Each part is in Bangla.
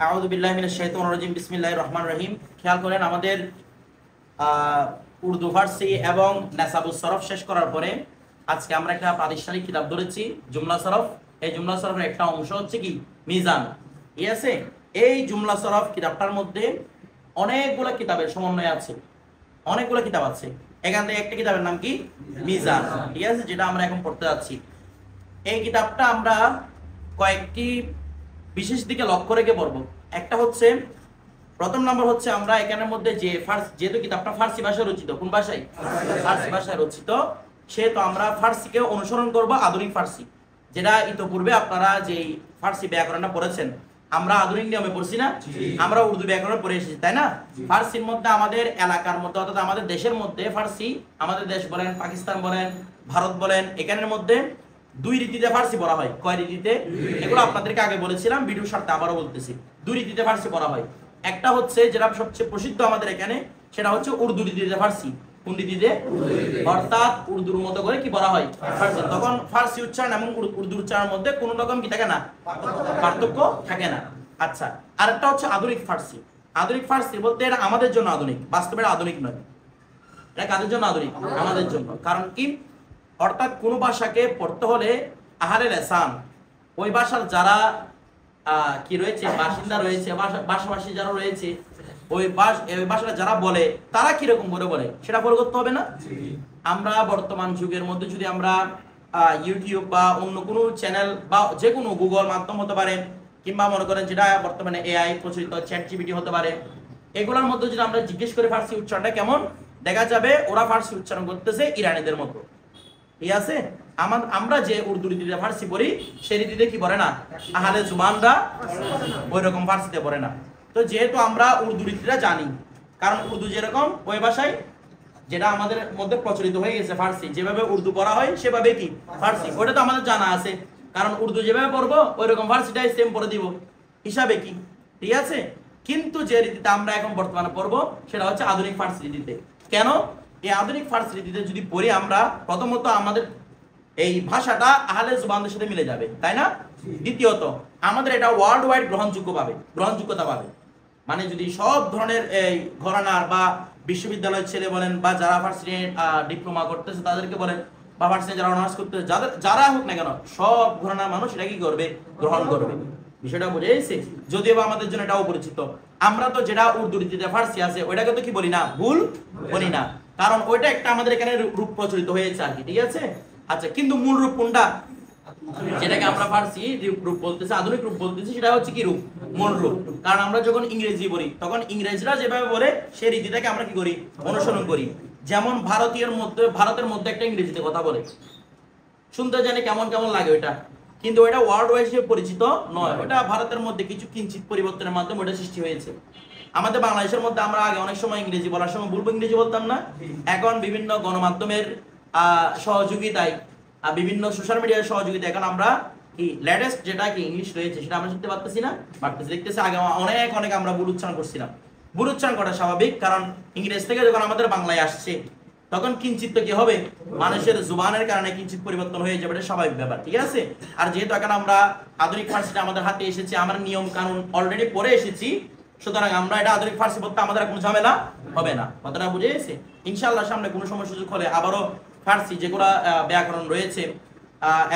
আউযু বিল্লাহি মিনাশ শাইতানির রাজিম বিসমিল্লাহির রহমানির রহিম। খেয়াল করেন আমাদের উর্দু ফার্সি এবং নাসাবুস সরফ শেষ করার পরে আজকে আমরা একটা প্রাতিষ্ঠানিক কিতাব ধরেছি জুমলা সরফ। এই জুমলা সরফের একটা অংশ হচ্ছে কি মিজান। ঠিক আছে, এই জুমলা সরফ কিতাবটার মধ্যে অনেকগুলো কিতাবের সমন্বয় আছে, অনেকগুলো কিতাব আছে। এখান থেকে একটা কিতাবের নাম কি মিজান, ঠিক আছে, যেটা আমরা এখন পড়তে যাচ্ছি। এই কিতাবটা আমরা কয়েকটি বিশেষ দিকে লক্ষ্য রেখে পড়বো। একটা হচ্ছে, প্রথম নম্বর হচ্ছে আমরা এখানের মধ্যে যে যেহেতু কিতাবটা ফার্সি ভাষায় রচিত, কোন ভাষায়? ফার্সি ভাষায় রচিত, সেহেতু আমরা ফার্সিকে অনুসরণ করব আধুনিক ফার্সি, যেটা ইতোপূর্বে আপনারা যে ফার্সি ব্যাকরণটা পড়েছেন। আমরা আধুনিক নিয়মে পড়ছি না, আমরা উর্দু ব্যাকরণ পড়ে এসেছি, তাই না? ফার্সির মধ্যে আমাদের এলাকার মধ্যে অর্থাৎ আমাদের দেশের মধ্যে ফার্সি, আমাদের দেশ বলেন, পাকিস্তান বলেন, ভারত বলেন, এখানের মধ্যে দুই রীতিতে ফার্সি পড়া হয়। কয় রীতিতে? এগুলো আপনাদেরকে আগে বলেছিলাম, ভিডিওর সাথে আবারও বলতেছি। দুই রীতিতে ফার্সি পড়া হয়। একটা হচ্ছে যেটা সবচেয়ে প্রসিদ্ধ আমাদের এখানে, সেটা হচ্ছে উর্দু রীতিতে ফার্সি। কোন রীতিতে? অর্থাৎ উর্দুর মতো করে কি পড়া হয় ফার্সি। তখন ফার্সি উচ্চারণ এবং উর্দু উচ্চারণের মধ্যে কোনো রকম কি থাকে না, পার্থক্য থাকে না। আচ্ছা, আরেকটা হচ্ছে আধুনিক ফার্সি। আধুনিক ফার্সি বলতে এটা আমাদের জন্য আধুনিক, বাস্তবে এটা আধুনিক নয়। এটা কাদের জন্য আধুনিক? আমাদের জন্য। কারণ কি? অর্থাৎ কোন ভাষাকে পড়তে হলে আহারে লেসান, ওই ভাষার যারা কি রয়েছে, বাসিন্দা রয়েছে, ভাষাভাষী যারা রয়েছে, ওই ভাষাটা যারা বলে তারা কিরকম করে বলে সেটা ফলো করতে হবে না? আমরা বর্তমান যুগের মধ্যে যদি আমরা ইউটিউব বা অন্য কোনো চ্যানেল বা যে কোনো গুগল মাধ্যম হতে পারে, কিংবা মনে করেন যেটা বর্তমানে এআই প্রচলিত চ্যাট জিপিটি হতে পারে, এগুলোর মধ্যে যদি আমরা জিজ্ঞেস করি ফার্সি উচ্চারণটা কেমন, দেখা যাবে ওরা ফার্সি উচ্চারণ করতেছে ইরানিদের মতো। ঠিক আছে, আমরা যে উর্দু রীতিতে ফার্সি পড়ি সেই রীতিতে কি পড়ে না, আহলে জুবানরা ওই রকম ফার্সিতে পড়ে না। তো যেহেতু আমরা উর্দু রীতিটা জানি, কারণ উর্দু যেরকম ওই ভাষায় যেটা আমাদের মধ্যে প্রচলিত হয়ে গেছে ফার্সি, যেভাবে উর্দু পড়া হয় সেভাবে কি ফার্সি, ওটা তো আমাদের জানা আছে। কারণ উর্দু যেভাবে পড়বো ওই রকম ফার্সিটাই সেম পড়ে দিব হিসাবে কি। ঠিক আছে, কিন্তু যে রীতিতে আমরা এখন বর্তমানে পড়বো সেটা হচ্ছে আধুনিক ফার্সি রীতিতে। কেন? এই আধুনিক ফার্সি রীতিতে যদি পড়ি আমরা, প্রথমত আমাদের এই ভাষাটা আহলে জুবানদের সাথে মিলে যাবে, তাই না? দ্বিতীয়ত আমাদের এটা ওয়ার্ল্ড ওয়াইড গ্রহণযোগ্যতা পাবে। মানে যদি সব ধরনের এই ঘরানার বা বিশ্ববিদ্যালয়ের ছেলে বলেন, বা যারা ফার্সি ডিপ্লোমা করতেছে তাদেরকে বলেন, বা ফার্সি যারা অনার্স করতেছে, যারা হোক না কেন, সব ঘরানার মানুষ এটা কি করবে, গ্রহণ করবে। বিষয়টা বুঝে গেছে? যদিও বা আমাদের জন্য এটাও পরিচিত। আমরা তো যেটা উর্দু রীতিতে ফার্সি আছে ওইটাকে তো কি বলি না, ভুল বলি না, কারণ ওইটা একটা আমাদের এখানে রূপ প্রচলিত হয়েছে আর কি। ঠিক আছে, আচ্ছা, কিন্তু মূল রূপ কোনটা, যেটাকে আমরা ফার্সি রূপ বলতেছি, আধুনিক রূপ বলতেছি, সেটা হচ্ছে কি রূপ, মূল রূপ। কারণ আমরা যখন ইংরেজি বলি তখন ইংরেজরা যেভাবে বলে সেই রীতিটাকে আমরা কি করি, অনুসরণ করি। যেমন ভারতের মধ্যে একটা ইংরেজিতে কথা বলে, শুনতে জানি কেমন কেমন লাগে ওইটা, কিন্তু ওইটা ওয়ার্ল্ড ওয়াইড হিসেবে পরিচিত নয়। ওটা ভারতের মধ্যে কিছু কিঞ্চিত পরিবর্তনের মাধ্যমে ওটা সৃষ্টি হয়েছে। আমাদের বাংলাদেশের মধ্যে আমরা আগে অনেক সময় ইংরেজি বলার সময় ভুলবো, ইংরেজি বলতাম না। এখন বিভিন্ন গণমাধ্যমের সহযোগিতায়, বিভিন্ন সোশ্যাল মিডিয়ার সহযোগিতায় এখন আমরা কি লেটেস্ট যেটা কি ইংলিশ রয়েছে সেটা আমরা শিখতে পারতেছি না, পারতেছি, দেখতেছি। আগে অনেক আমরা ভুল উচ্চারণ করছিলাম। ভুল উচ্চারণ করা স্বাভাবিক, কারণ ইংরেজ থেকে যখন আমাদের বাংলায় আসছে তখন কিঞ্চিত তো কি হবে, মানুষের জুবানের কারণে কিঞ্চিত পরিবর্তন হয়ে যাবে, এটা স্বাভাবিক ব্যাপার। ঠিক আছে, আর যেহেতু এখন আমরা আধুনিক ফার্সিটা আমাদের হাতে এসেছে, আমরা নিয়ম কানুন অলরেডি পড়ে এসেছি, সুতরাং আমরা এটা আধুনিক ফার্সি পড়তে আমাদের কোনো ঝামেলা হবে না। কথাটা বুঝে গেছে? ইনশাআল্লাহ সামনে কোনো সময় সুযোগ হলে আবারও ফার্সি যেগুলো ব্যাকরণ রয়েছে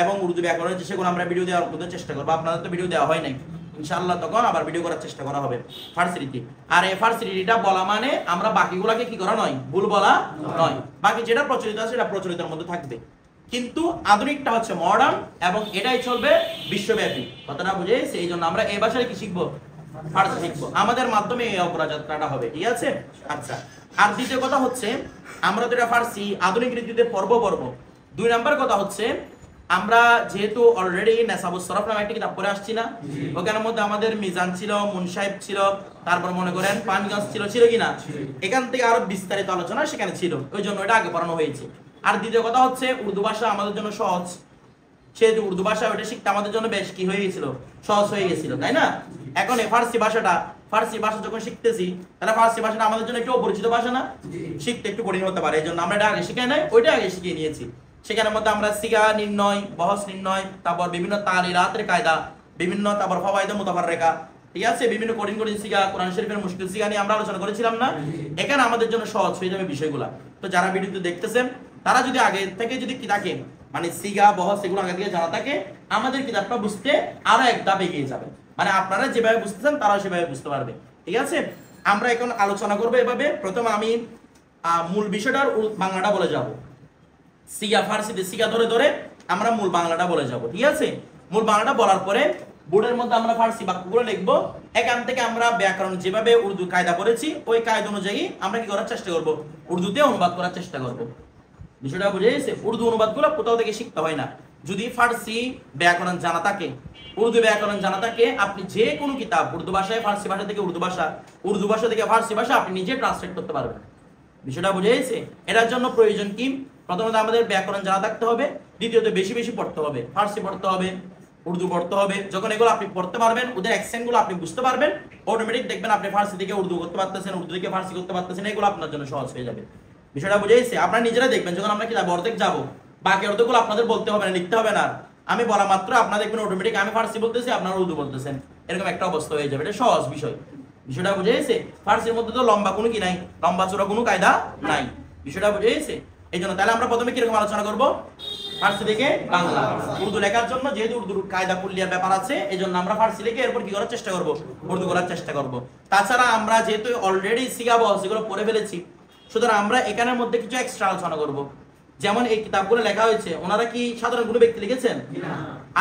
এবং উর্দু ব্যাকরণ রয়েছে সেগুলো আমরা ভিডিও দেওয়ার মধ্যে চেষ্টা করবো। আপনাদের তো ভিডিও দেওয়া হয় নাই, ইনশাআল্লাহ তখন আবার ভিডিও করার চেষ্টা করা হবে ফার্সি রীতি। আর এই ফার্সি রীতিটা বলা মানে আমরা বাকিগুলোকে কি করা নয়, ভুল বলা নয়। বাকি যেটা প্রচলিত আছে সেটা প্রচলিতের মধ্যে থাকবে, কিন্তু আধুনিকটা হচ্ছে মডার্ন এবং এটাই চলবে বিশ্বব্যাপী। কথাটা বুঝে সেই জন্য আমরা এই ভাষায় কি শিখবো, ফার্সি শিখবো। আমাদের মাধ্যমে এই অগ্রযাত্রাটা হবে। ঠিক আছে, আচ্ছা। আর দ্বিতীয় কথা হচ্ছে, আমরা তো এটা ফার্সি আধুনিক রীতিতে পড়ব। দুই নাম্বার কথা হচ্ছে, আমরা যেহেতু অলরেডি নাসাবুস সরফ নামে একটা কিতাব পড়ে আসছি না, ওখানের মধ্যে আমাদের মিজান ছিল, মুনসাইব ছিল, তারপর মনে করেন পানগঞ্জ ছিল কিনা, এখান থেকে আরো বিস্তারিত আলোচনা সেখানে ছিল, ওই জন্য এটা আগে পড়ানো হয়েছে। আর দ্বিতীয় কথা হচ্ছে, উর্দু ভাষা আমাদের জন্য সহজ, সেহেতু উর্দু ভাষা ওইটা শিখতে আমাদের জন্য বেশ কি হয়ে গেছিল, সহজ হয়ে গেছিল, তাই না? এখন এই ফার্সি ভাষা যখন শিখতেছি, তাহলে ফার্সি ভাষাটা আমাদের জন্য একটু অপরিচিত ভাষা না, শিখতে একটু কঠিন হতে পারে। এই জন্য আমরা এটা আগে শিখে নাই, ওইটা আগে শিখিয়ে নিয়েছি। সেখানের মধ্যে আমরা সিগা নির্ণয়, বহস নির্ণয়, তারপর বিভিন্ন তালিরাতের কায়দা, বিভিন্ন তারপর ফাওয়াইদে মুতাফাররিকা, ঠিক আছে, বিভিন্ন কঠিন কঠিন সিগা, কোরআন শরীফের মুশকিল সিগা নিয়ে আমরা আলোচনা করেছিলাম না? এখানে আমাদের জন্য সহজ হয়ে যাবে বিষয়গুলো। তো যারা ভিডিওতে দেখতেছেন তারা যদি আগে থেকে যদি কি থাকে মানে সিগা বহস এগুলো আগে থেকে জানা থাকে, আমাদের কিতাবটা বুঝতে আরো এক ধাপ এগিয়ে যাবে। মানে আপনারা যেভাবে বুঝতেছেন তারাও সেভাবে বুঝতে পারবে। ঠিক আছে, আমরা এখন আলোচনা করবো এভাবে। প্রথমে আমি মূল বিষয়টার বাংলাটা বলে যাব, সিগা ফার্সিতে সিগা ধরে ধরে আমরা মূল বাংলাটা বলে যাব। ঠিক আছে, মূল বাংলাটা বলার পরে বোর্ডের মধ্যে আমরা ফার্সি বাক্যগুলো লিখবো। এখান থেকে আমরা ব্যাকরণ যেভাবে উর্দু কায়দা করেছি ওই কায়দা অনুযায়ী আমরা কি করার চেষ্টা করব, উর্দুতে অনুবাদ করার চেষ্টা করব। বিষয়টা বুঝে গেছে? উর্দু অনুবাদগুলো কোথাও থেকে শিখতে হয় না। যদি ফার্সি ব্যাকরণ জানা থাকে, উর্দু ব্যাকরণ জানা থাকে, আপনি যে কোনো কিতাব উর্দু ভাষায় ফার্সি ভাষা থেকে উর্দু ভাষা, উর্দু ভাষা থেকে ফার্সি ভাষা আপনি নিজে ট্রান্সলেট করতে পারবেন। বিষয়টা বুঝে গেছে? এটার জন্য প্রয়োজন কি, প্রথমত আমাদের ব্যাকরণ জানা থাকতে হবে, দ্বিতীয়ত বেশি বেশি পড়তে হবে, ফার্সি পড়তে হবে, উর্দু পড়তে হবে। যখন এগুলো আপনি পড়তে পারবেন, ওদের অ্যাকসেন্ট গুলো আপনি বুঝতে পারবেন, অটোমেটিক দেখবেন আপনি ফার্সি থেকে উর্দু করতে পারতেছেন, উর্দু থেকে ফার্সি করতে পারতেছেন, এগুলো আপনার জন্য সহজ হয়ে যাবে। বিষয়টা বুঝে গেছে? আপনারা নিজেরা দেখবেন যখন আমরা কিতাব অর্ধেক যাবো, বাকি অর্ধেকগুলো আপনাদের বলতে হবে না, লিখতে হবে না। আমি বলা মাত্র আপনারা দেখবেন অটোমেটিক আমি ফার্সি বলতেছি, আপনারা উর্দু বলতেছেন, এরকম একটা অবস্থা হয়ে যাবে। এটা সহজ বিষয়। বিষয়টা বুঝে গেছে? ফার্সির মধ্যে তো লম্বা কোনো কি নাই, লম্বা চূড়া কোনো কায়দা নাই। বিষয়টা বুঝে গেছে? এই জন্য তাহলে আমরা প্রথমে কিরকম আলোচনা করবো, ফার্সি থেকে বাংলা। উর্দু লেখার জন্য যেহেতু উর্দুর কায়দা কুল্লিয়ার ব্যাপার আছে, এই জন্য আমরা ফার্সি লিখে এরপর কি করার চেষ্টা করব, উর্দু করার চেষ্টা করব। তাছাড়া আমরা যেহেতু অলরেডি সিগাবো সেগুলো পড়ে ফেলেছি, সুতরাং আমরা এখানের মধ্যে কিছু এক্সট্রা আলোচনা করব। যেমন এই কিতাবগুলো লেখা হয়েছে, ওনারা কি সাধারণ কোনো ব্যক্তি লিখেছেন?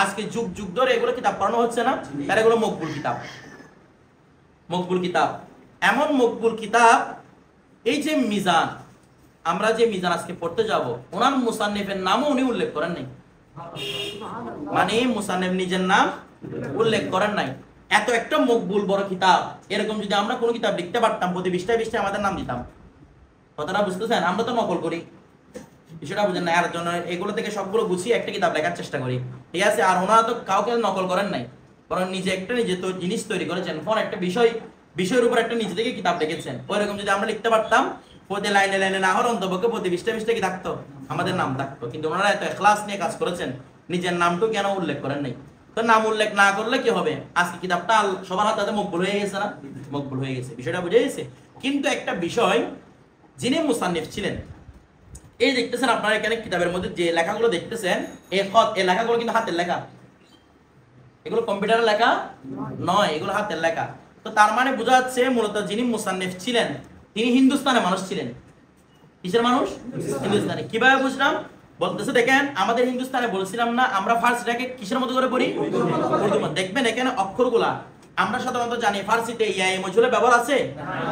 আজকে যুগ যুগ ধরে এগুলো কিতাব পড়ানো হচ্ছে না, তার এগুলো মকবুল কিতাব। মকবুল কিতাব, এমন মকবুল কিতাব, এই যে মিজান, আমরা যে মিজান আজকে পড়তে যাব, ওনার মুসান্নিফের নামও উনি উল্লেখ করেন নাই। মানে মুসান্নিফ নিজের নাম উল্লেখ করেন নাই। এত একটা মকবুল বড় কিতাব, এরকম যদি আমরা কোনো কিতাব লিখতে পারতাম, প্রতি 20টায় 20টায় আমাদের নাম দিতাম। কথাটা বুঝতেছেন? আমরা তো নকল করি, বিষয়টা বুঝেন না। এর জন্য এগুলো থেকে সবগুলো গুছিয়ে একটা কিতাব লেখার চেষ্টা করি। ঠিক আছে, আর ওনারা তো কাউকে নকল করেন নাই, বরং নিজে একটা নিজে তো জিনিস তৈরি করেছেন। ফোন একটা বিষয়ের উপর একটা নিজে থেকে কিতাব লিখেছেন। ওইরকম যদি আমরা লিখতে পারতাম, প্রতি লাইনে লাইনে না হলে অন্তপক্ষে প্রতি 20টা 20টা কি থাকতো, আমাদের নাম থাকতো। কিন্তু ওনারা এত ইখলাস নিয়ে কাজ করেছেন, নিজের নামটু কেন উল্লেখ করেন নাই? তো নাম উল্লেখ না করলে কি হবে, আজকে কিতাবটা সবার হাতে মকবুল হয়ে গেছে না? মকবুল হয়ে গেছে। বিষয়টা বুঝে গেছে? কিন্তু একটা বিষয়, যিনি মুসান্নিফ ছিলেন, এই দেখতেছেন আপনারা এখানে কিতাবের মধ্যে যে লেখাগুলো দেখতেছেন, এই লেখাগুলো কিন্তু হাতের লেখা, এগুলো কম্পিউটারের লেখা নয়, এগুলো হাতের লেখা। তো তার মানে বোঝা যাচ্ছে মূলত যিনি মুসান্নিফ ছিলেন তিনি হিন্দুস্তানের মানুষ ছিলেন। কিসের মানুষ? হিন্দুস্তানে। কিভাবে বুঝলাম? বলতেছে দেখেন, আমাদের হিন্দুস্তানে বলছিলাম না আমরা ফার্সিটাকে কিসের মতো করে পড়ি? উর্দু মধ্যে। দেখবেন এখানে অক্ষরগুলা আমরা সাধারণত জানি ফার্সিতে ইয়া এ মজুলের ব্যবহার আছে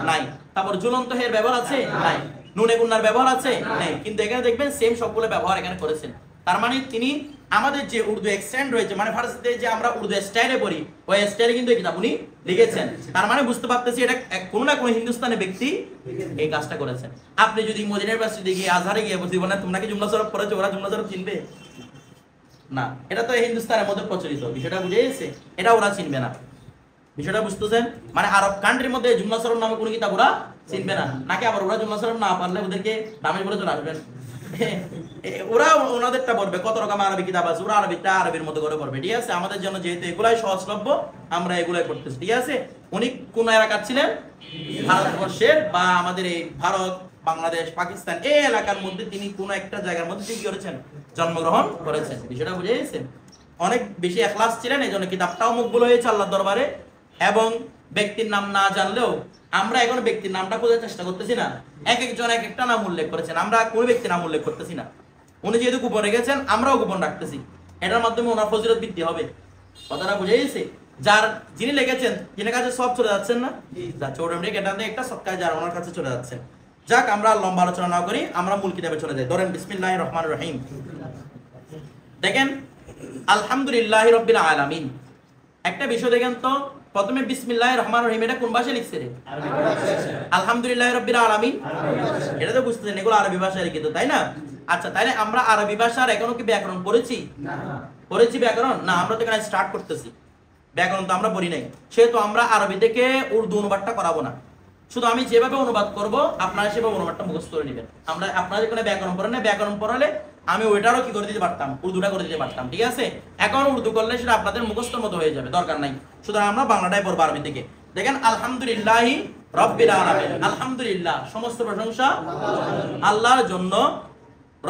নাই, তারপর ঝুলন্ত হের ব্যবহার আছে নাই, নুনে গুন্নার ব্যবহার আছে নাই, কিন্তু এখানে দেখবেন সেম সবগুলো ব্যবহার এখানে করেছেন। তার মানে তিনি আমাদের যে উর্দু এক্সটেন্ড রয়েছে, মানে ফার্সিতে যে আমরা উর্দু স্টাইলে পড়ি, ওই স্টাইলে কিন্তু এই কিতাব উনি লিখেছেন। তার মানে বুঝতে পারতেছি এটা কোনো না কোনো হিন্দুস্তানের ব্যক্তি এই কাজটা করেছেন। আপনি যদি মদিনা ইউনিভার্সিটি গিয়ে আজহারে গিয়ে বলছি না তোমরা কি জুমলা সরফ পড়েছো, ওরা জুমলা সরফ চিনবে না? এটা তো হিন্দুস্তানের মধ্যে প্রচলিত। বিষয়টা বুঝে গেছে? এটা ওরা চিনবে না। বিষয়টা বুঝতেছেন? মানে আরব কান্ট্রির মধ্যে জুমলা সরফ নামে কোনো কিতাব ওরা চিনবে না। নাকি আবার ওরা জুমলা সরফ না পারলে ওদেরকে দামে বলে চলে আসবেন। ওরা ওনাদেরটা পড়বে, কত রকম আরবি কিতাব আছে, ওরা আরবিটা আরবির মতো করে পড়বে। ঠিক আছে, আমাদের জন্য যেহেতু এগুলাই সহজলভ্য, আমরা এগুলাই পড়তেছি। ঠিক আছে, উনি কোন এলাকার ছিলেন? ভারতবর্ষের বা আমাদের এই ভারত, বাংলাদেশ, পাকিস্তান এই এলাকার মধ্যে তিনি কোন একটা জায়গার মধ্যে কি করেছেন? জন্মগ্রহণ করেছেন। বিষয়টা বুঝে গেছেন? অনেক বেশি ইখলাস ছিলেন, এই জন্য কিতাবটাও মকবুল হয়েছে আল্লাহর দরবারে। এবং ব্যক্তির নাম না জানলেও আমরা এখন ব্যক্তির নামটা খোঁজার চেষ্টা করতেছি না, এক একজন এক একটা নাম উল্লেখ করেছেন, আমরা কোন ব্যক্তির নাম উল্লেখ করতেছি না। উনি যেহেতু গোপন রেখেছেন, আমরাও গোপন রাখতেছি। এটার মাধ্যমে ওনার ফজিলত বৃদ্ধি হবে। কথাটা বুঝে গেছে? যিনি লিখেছেন যিনি কাছে সব চলে যাচ্ছেন না, যাচ্ছে অটোমেটিক এটাতে একটা সৎকার যার ওনার কাছে চলে যাচ্ছে। যাক, আমরা লম্বা আলোচনা না করি, আমরা মূল কিতাবে চলে যাই। ধরেন বিসমিল্লাহির রহমানির রহিম। দেখেন, আলহামদুলিল্লাহি রাব্বিল আলামিন। একটা বিষয় দেখেন তো, প্রথমে বিসমিল্লাহির রহমানির রহিম এটা কোন ভাষায় লিখছে রে? আলহামদুলিল্লাহি রাব্বিল আলামিন, এটা তো বুঝতেছেন এগুলো আরবি ভাষায় লিখিত, তাই না? আচ্ছা, তাহলে আমরা আরবি ভাষার এখনো কি ব্যাকরণ পড়েছি? পড়েছি ব্যাকরণ? না, আমরা তো এখানে স্টার্ট করতেছি, ব্যাকরণ তো আমরা পড়ি নাই। সেহেতু আমরা আরবি থেকে উর্দু অনুবাদটা করাবো না। শুধু আমি যেভাবে অনুবাদ করব আপনারা সেভাবে অনুবাদটা মুখস্থ করে নেবেন। আমরা আপনারা যেখানে ব্যাকরণ পড়েন না, ব্যাকরণ পড়ালে আমি ওইটারও কি করে দিতে পারতাম, উর্দুটা করে দিতে পারতাম। ঠিক আছে, এখন উর্দু করলে সেটা আপনাদের মুখস্থর মতো হয়ে যাবে, দরকার নাই। সুতরাং আমরা বাংলাটাই পড়বো আরবি থেকে। দেখেন, আলহামদুলিল্লাহি রব্বিল আলামিন, আলহামদুলিল্লাহ সমস্ত প্রশংসা আল্লাহর জন্য,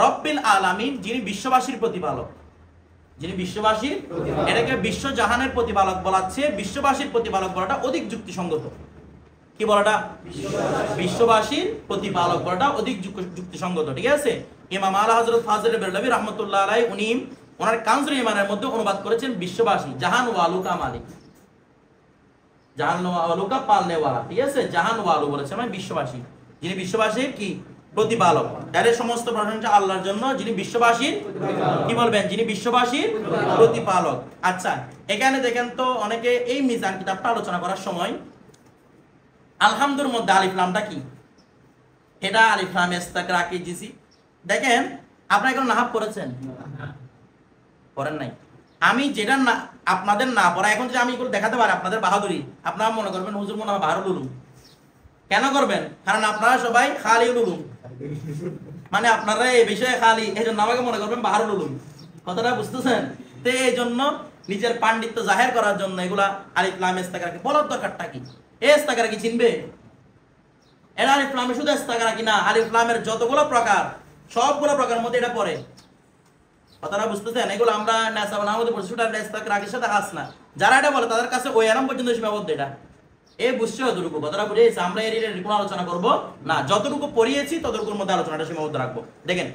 রব্বিল আলামিন যিনি বিশ্ববাসীর প্রতিপালক, যিনি বিশ্ববাসীর, এটাকে বিশ্বজাহানের প্রতিপালক বলাচ্ছে, বিশ্ববাসীর প্রতিপালক বলাটা অধিক যুক্তিসঙ্গত। কি বলাটা? বিশ্ববাসীর প্রতিপালক বলাটা অধিক যুক্তিসঙ্গত। ঠিক আছে, ইমাম আলা হযরত ফাজিল বেরলভী রাহমাতুল্লাহ আলাইহি উনি ওনার কানজুল ঈমানের মধ্যে অনুবাদ করেছেন বিশ্ববাসী, জাহান ওয়ালুকা মালিক, জাহান ওয়ালুকা পালনে ওয়ালা। ঠিক আছে, জাহান ওয়ালু বলেছে মানে বিশ্ববাসী, যিনি বিশ্ববাসীর কি প্রতিপালক। তাহলে সমস্ত প্রশংসা আল্লাহর জন্য যিনি বিশ্ববাসীর কি বলবেন, যিনি বিশ্ববাসীর প্রতিপালক। আচ্ছা, এখানে দেখেন তো অনেকে এই মিজান কিতাবটা আলোচনা করার সময় আলহামদুর মধ্যে আলিফ লামটা কি, এটা আলিফ লাম ইস্তাকরা কি জিসি, দেখেন আপনারা এখন নাহাব করেছেন, করেন নাই? আমি যেটা না আপনাদের না পড়া, এখন যদি আমি এগুলো দেখাতে পারি আপনাদের বাহাদুরি, আপনারা মনে করবেন হুজুর মনে হয় বাহারুল উলুম। কেন করবেন? কারণ আপনারা সবাই খালি উলুম, মানে আপনারা এই বিষয়ে খালি, এই জন্য আমাকে মনে করবেন বাহারুল উলুম। কথাটা বুঝতেছেন? তো এই জন্য নিজের পাণ্ডিত্য জাহের করার জন্য এগুলা আলিফ লাম ইস্তাকরা বলার দরকারটা কি? ইস্তাকরা কি চিনবে? এর আলিফ লামে শুধু ইস্তাকরা কি না, আলিফ লামের যতগুলো প্রকার সবগুলো প্রকারের মধ্যে এটা পড়ে। কথাটা বুঝতেছেন? এগুলো আমরা নাসাব নামতে পড়ছি, শুধু ইস্তাকরা এর সাথে হাস না। যারা এটা বলে তাদের কাছে ওই আরাম পর্যন্ত সীমাবদ্ধ। এটা এই বুঝছে যতটুকু, কথাটা বুঝেছি। আমরা এর কোনো আলোচনা করব না, যতটুকু পড়িয়েছি ততটুকুর মধ্যে আলোচনাটা সীমাবদ্ধ রাখবো। দেখেন,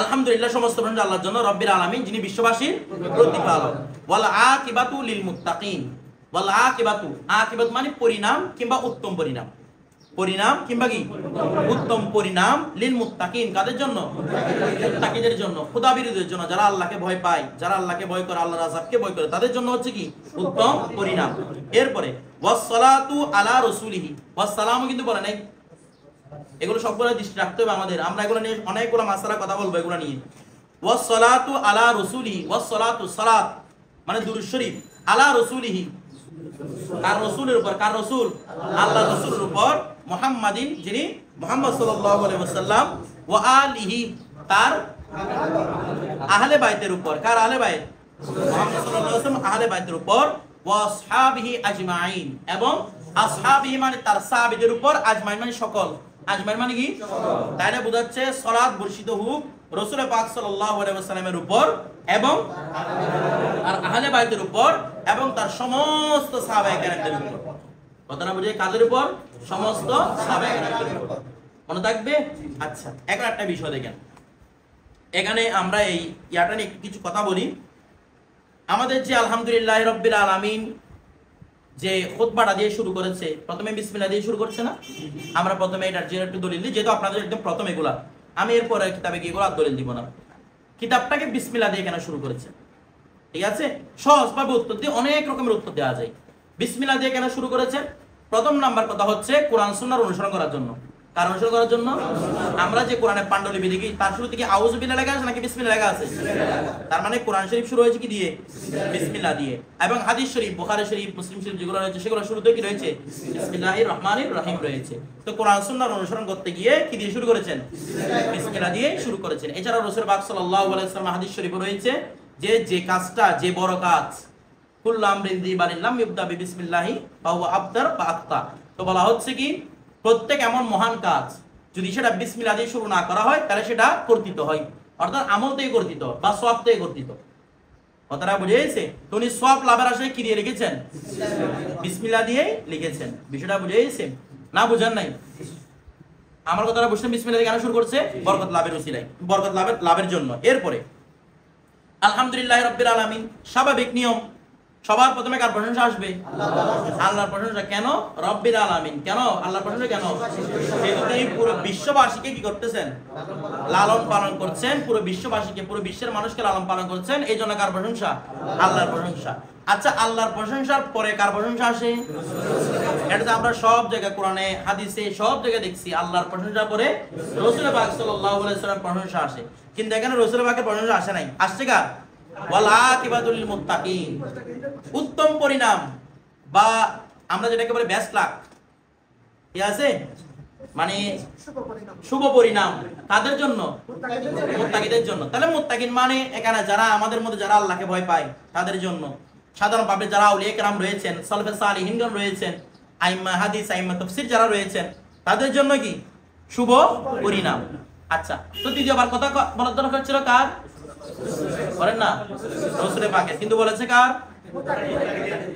আলহামদুলিল্লাহ সমস্ত প্রশংসা আল্লাহর জন্য, রব্বিল আলামিন যিনি বিশ্ববাসীর প্রতিপালক। ওয়াল আকিবাতু লিল মুত্তাকিন, ওয়াল আকিবাতু, আকিবাত মানে পরিণাম কিংবা উত্তম পরিণাম, পরিণাম কিংবা কি উত্তম পরিণাম, লিল মুত্তাকিন কাদের জন্য? মুত্তাকিদের জন্য, খোদাবিরদের জন্য, যারা আল্লাহকে ভয় পায়, যারা আল্লাহকে ভয় করে, আল্লাহর আযাবকে ভয় করে, তাদের জন্য হচ্ছে কি উত্তম পরিণাম। এরপরে ওয়াস সালাতু আলা রাসূলিহি, ওয়াস সালামু কিন্তু বলে নাই, এগুলো সবগুলো দৃষ্টি রাখতে হবে আমাদের। আমরা এগুলো নিয়ে অনেকগুলো মাসআলা কথা বলবো এগুলো নিয়ে। ওয়াস সালাতু আলা রাসূলিহি, ওয়াস সালাতু সালাত মানে দুরূদ শরীফ, আলা রাসূলিহি কার রাসূলের উপর, কার রাসূল? আল্লাহর রাসূলের উপর, মুহাম্মাদিন যিনি মুহাম্মদ সাল্লাল্লাহু আলাইহি ওয়াসাল্লাম, ওয়া আলিহি তার আহলে বাইতের উপর, কার আহলে বাইত? মুহাম্মদ সাল্লাল্লাহু আলাইহি ওয়াসাল্লাম আহলে বাইতের উপর, ওয়া আসহাবিহি আজমাইন এবং আসহাবিহি মানে তার সাহাবীদের উপর, আজমাইন মানে সকল, আজমাইন মানে কি? তাইলে বোঝাচ্ছে সালাত বর্ষিত হোক রাসূল পাক সাল্লাল্লাহু আলাইহি ওয়াসাল্লামের উপর এবং আর আহলে বাইতের উপর এবং তার সমস্ত সাহাবায়ে কেরামদের উপর। কথাটা বুঝে কাদের উপর? সমস্ত সাহাবায়ে কেরামদের উপর। মনে থাকবে? আচ্ছা, এখন একটা বিষয় দেখেন, এখানে আমরা এই ইয়াটা নিয়ে কিছু কথা বলি। আমাদের যে আলহামদুলিল্লাহ রব্বিল আলামিন যে খুতবাটা দিয়ে শুরু করেছে, প্রথমে বিসমিল্লাহ দিয়ে শুরু করছে না? আমরা প্রথমে এটার জন্য একটু দলিল দিই, যেহেতু আপনাদের একদম প্রথম এগুলা, আমি এরপরে কিতাবে গিয়ে এগুলো আর দলিল দিব না। কিতাবটাকে বিসমিল্লাহ দিয়ে কেন শুরু করেছে? ঠিক আছে, সহজভাবে উত্তর দিয়ে অনেক রকমের উত্তর দেওয়া যায়। বিসমিল্লাহ দিয়ে কেন শুরু করেছে? প্রথম নাম্বার কথা হচ্ছে কোরআন সুন্নাহর অনুসরণ করার জন্য। কার অনুসরণ করার জন্য? আমরা যে কোরআনের পাণ্ডুলিপি দেখি তার শুরুতে কি আউযু বিল্লাহ লেখা আছে নাকি বিসমিল্লাহ লেখা আছে? তার মানে কোরআন শরীফ শুরু হয়েছে কি দিয়ে? বিসমিল্লাহ দিয়ে। এবং হাদিস শরীফ, বুখারী শরীফ, মুসলিম শরীফ যেগুলো রয়েছে সেগুলো শুরুতে কি রয়েছে? বিসমিল্লাহির রহমানির রহিম রয়েছে। তো কোরআন সুন্নাহর অনুসরণ করতে গিয়ে কি দিয়ে শুরু করেছেন? বিসমিল্লাহ দিয়ে শুরু করেছেন। এছাড়া রাসূল পাক সাল্লাল্লাহু আলাইহি ওয়াসাল্লাম হাদিস শরীফে রয়েছে যে কাজটা, যে বড় কাজ, কুল্লু আমরিন যিবালিন লাম ইবদা বিসমিল্লাহি ফাহুয়া আবতার বা আখতা। তো বলা হচ্ছে কি প্রত্যেক এমন মহান কাজ যদি সেটা বিসমিল্লাহ দিয়ে শুরু না করা হয় তাহলে সেটা কর্তৃত হয়, অর্থাৎ আমল থেকে কর্তৃত বা সওয়াব থেকে কর্তৃত। কথাটা বুঝে গেছে? তো উনি সওয়াব লাভের আশায় কি দিয়ে লিখেছেন? বিসমিল্লাহ দিয়ে লিখেছেন। বিষয়টা বুঝে গেছে না? বুঝেন নাই? আমার কথাটা বুঝছেন? বিসমিল্লাহ দিয়ে কেন শুরু করছে? বরকত লাভের উসিলায়, বরকত লাভের জন্য। এরপরে আলহামদুলিল্লাহ রাব্বিল আলামিন, স্বাভাবিক নিয়ম, সবার প্রথমে কার প্রশংসা আসবে? আল্লাহর প্রশংসা। কেন? রব্বিল আলামিন। কেন আল্লাহর প্রশংসা? কেন? এই পুরো বিশ্ববাসীকে কি করতেছেন? লালন পালন করছেন। পুরো বিশ্ববাসীকে, পুরো বিশ্বের মানুষকে লালন পালন করছেন। এই জন্য কার প্রশংসা? আল্লাহর প্রশংসা। আচ্ছা, আল্লাহর প্রশংসার পরে কার প্রশংসা আসে? এটা আমরা সব জায়গায় কোরআনে হাদিসে সব জায়গায় দেখছি, আল্লাহর প্রশংসার পরে রাসূল পাক সাল্লাল্লাহু আলাইহি ওয়াসাল্লাম প্রশংসা আসে। কিন্তু এখানে রাসূল পাকের প্রশংসা আসে নাই। আসছে কার? ওয়াল আকিবাতুল লিল মুত্তাকিন, উত্তম পরিণাম বা আমরা যেটাকে বলি বেস্ট লাক। কি আছে? মানে শুভ পরিণাম কাদের জন্য? মুত্তাকিদের জন্য। তাহলে মুত্তাকিন মানে এখানে যারা আমাদের মধ্যে যারা আল্লাহকে ভয় পায় তাদের জন্য, সাধারণভাবে যারা আউলিয়া কেরাম রয়েছেন, সালফে সালিহিনগণ রয়েছেন, আইম্মা হাদিস, আইম্মা তাফসীর যারা রয়েছেন তাদের জন্য কি শুভ পরিণাম। আচ্ছা, তো দ্বিতীয়বার কথা বলার দরকার ছিল কার? বলেন না, রাসূলের পাকের। কিন্তু বলেছে কার?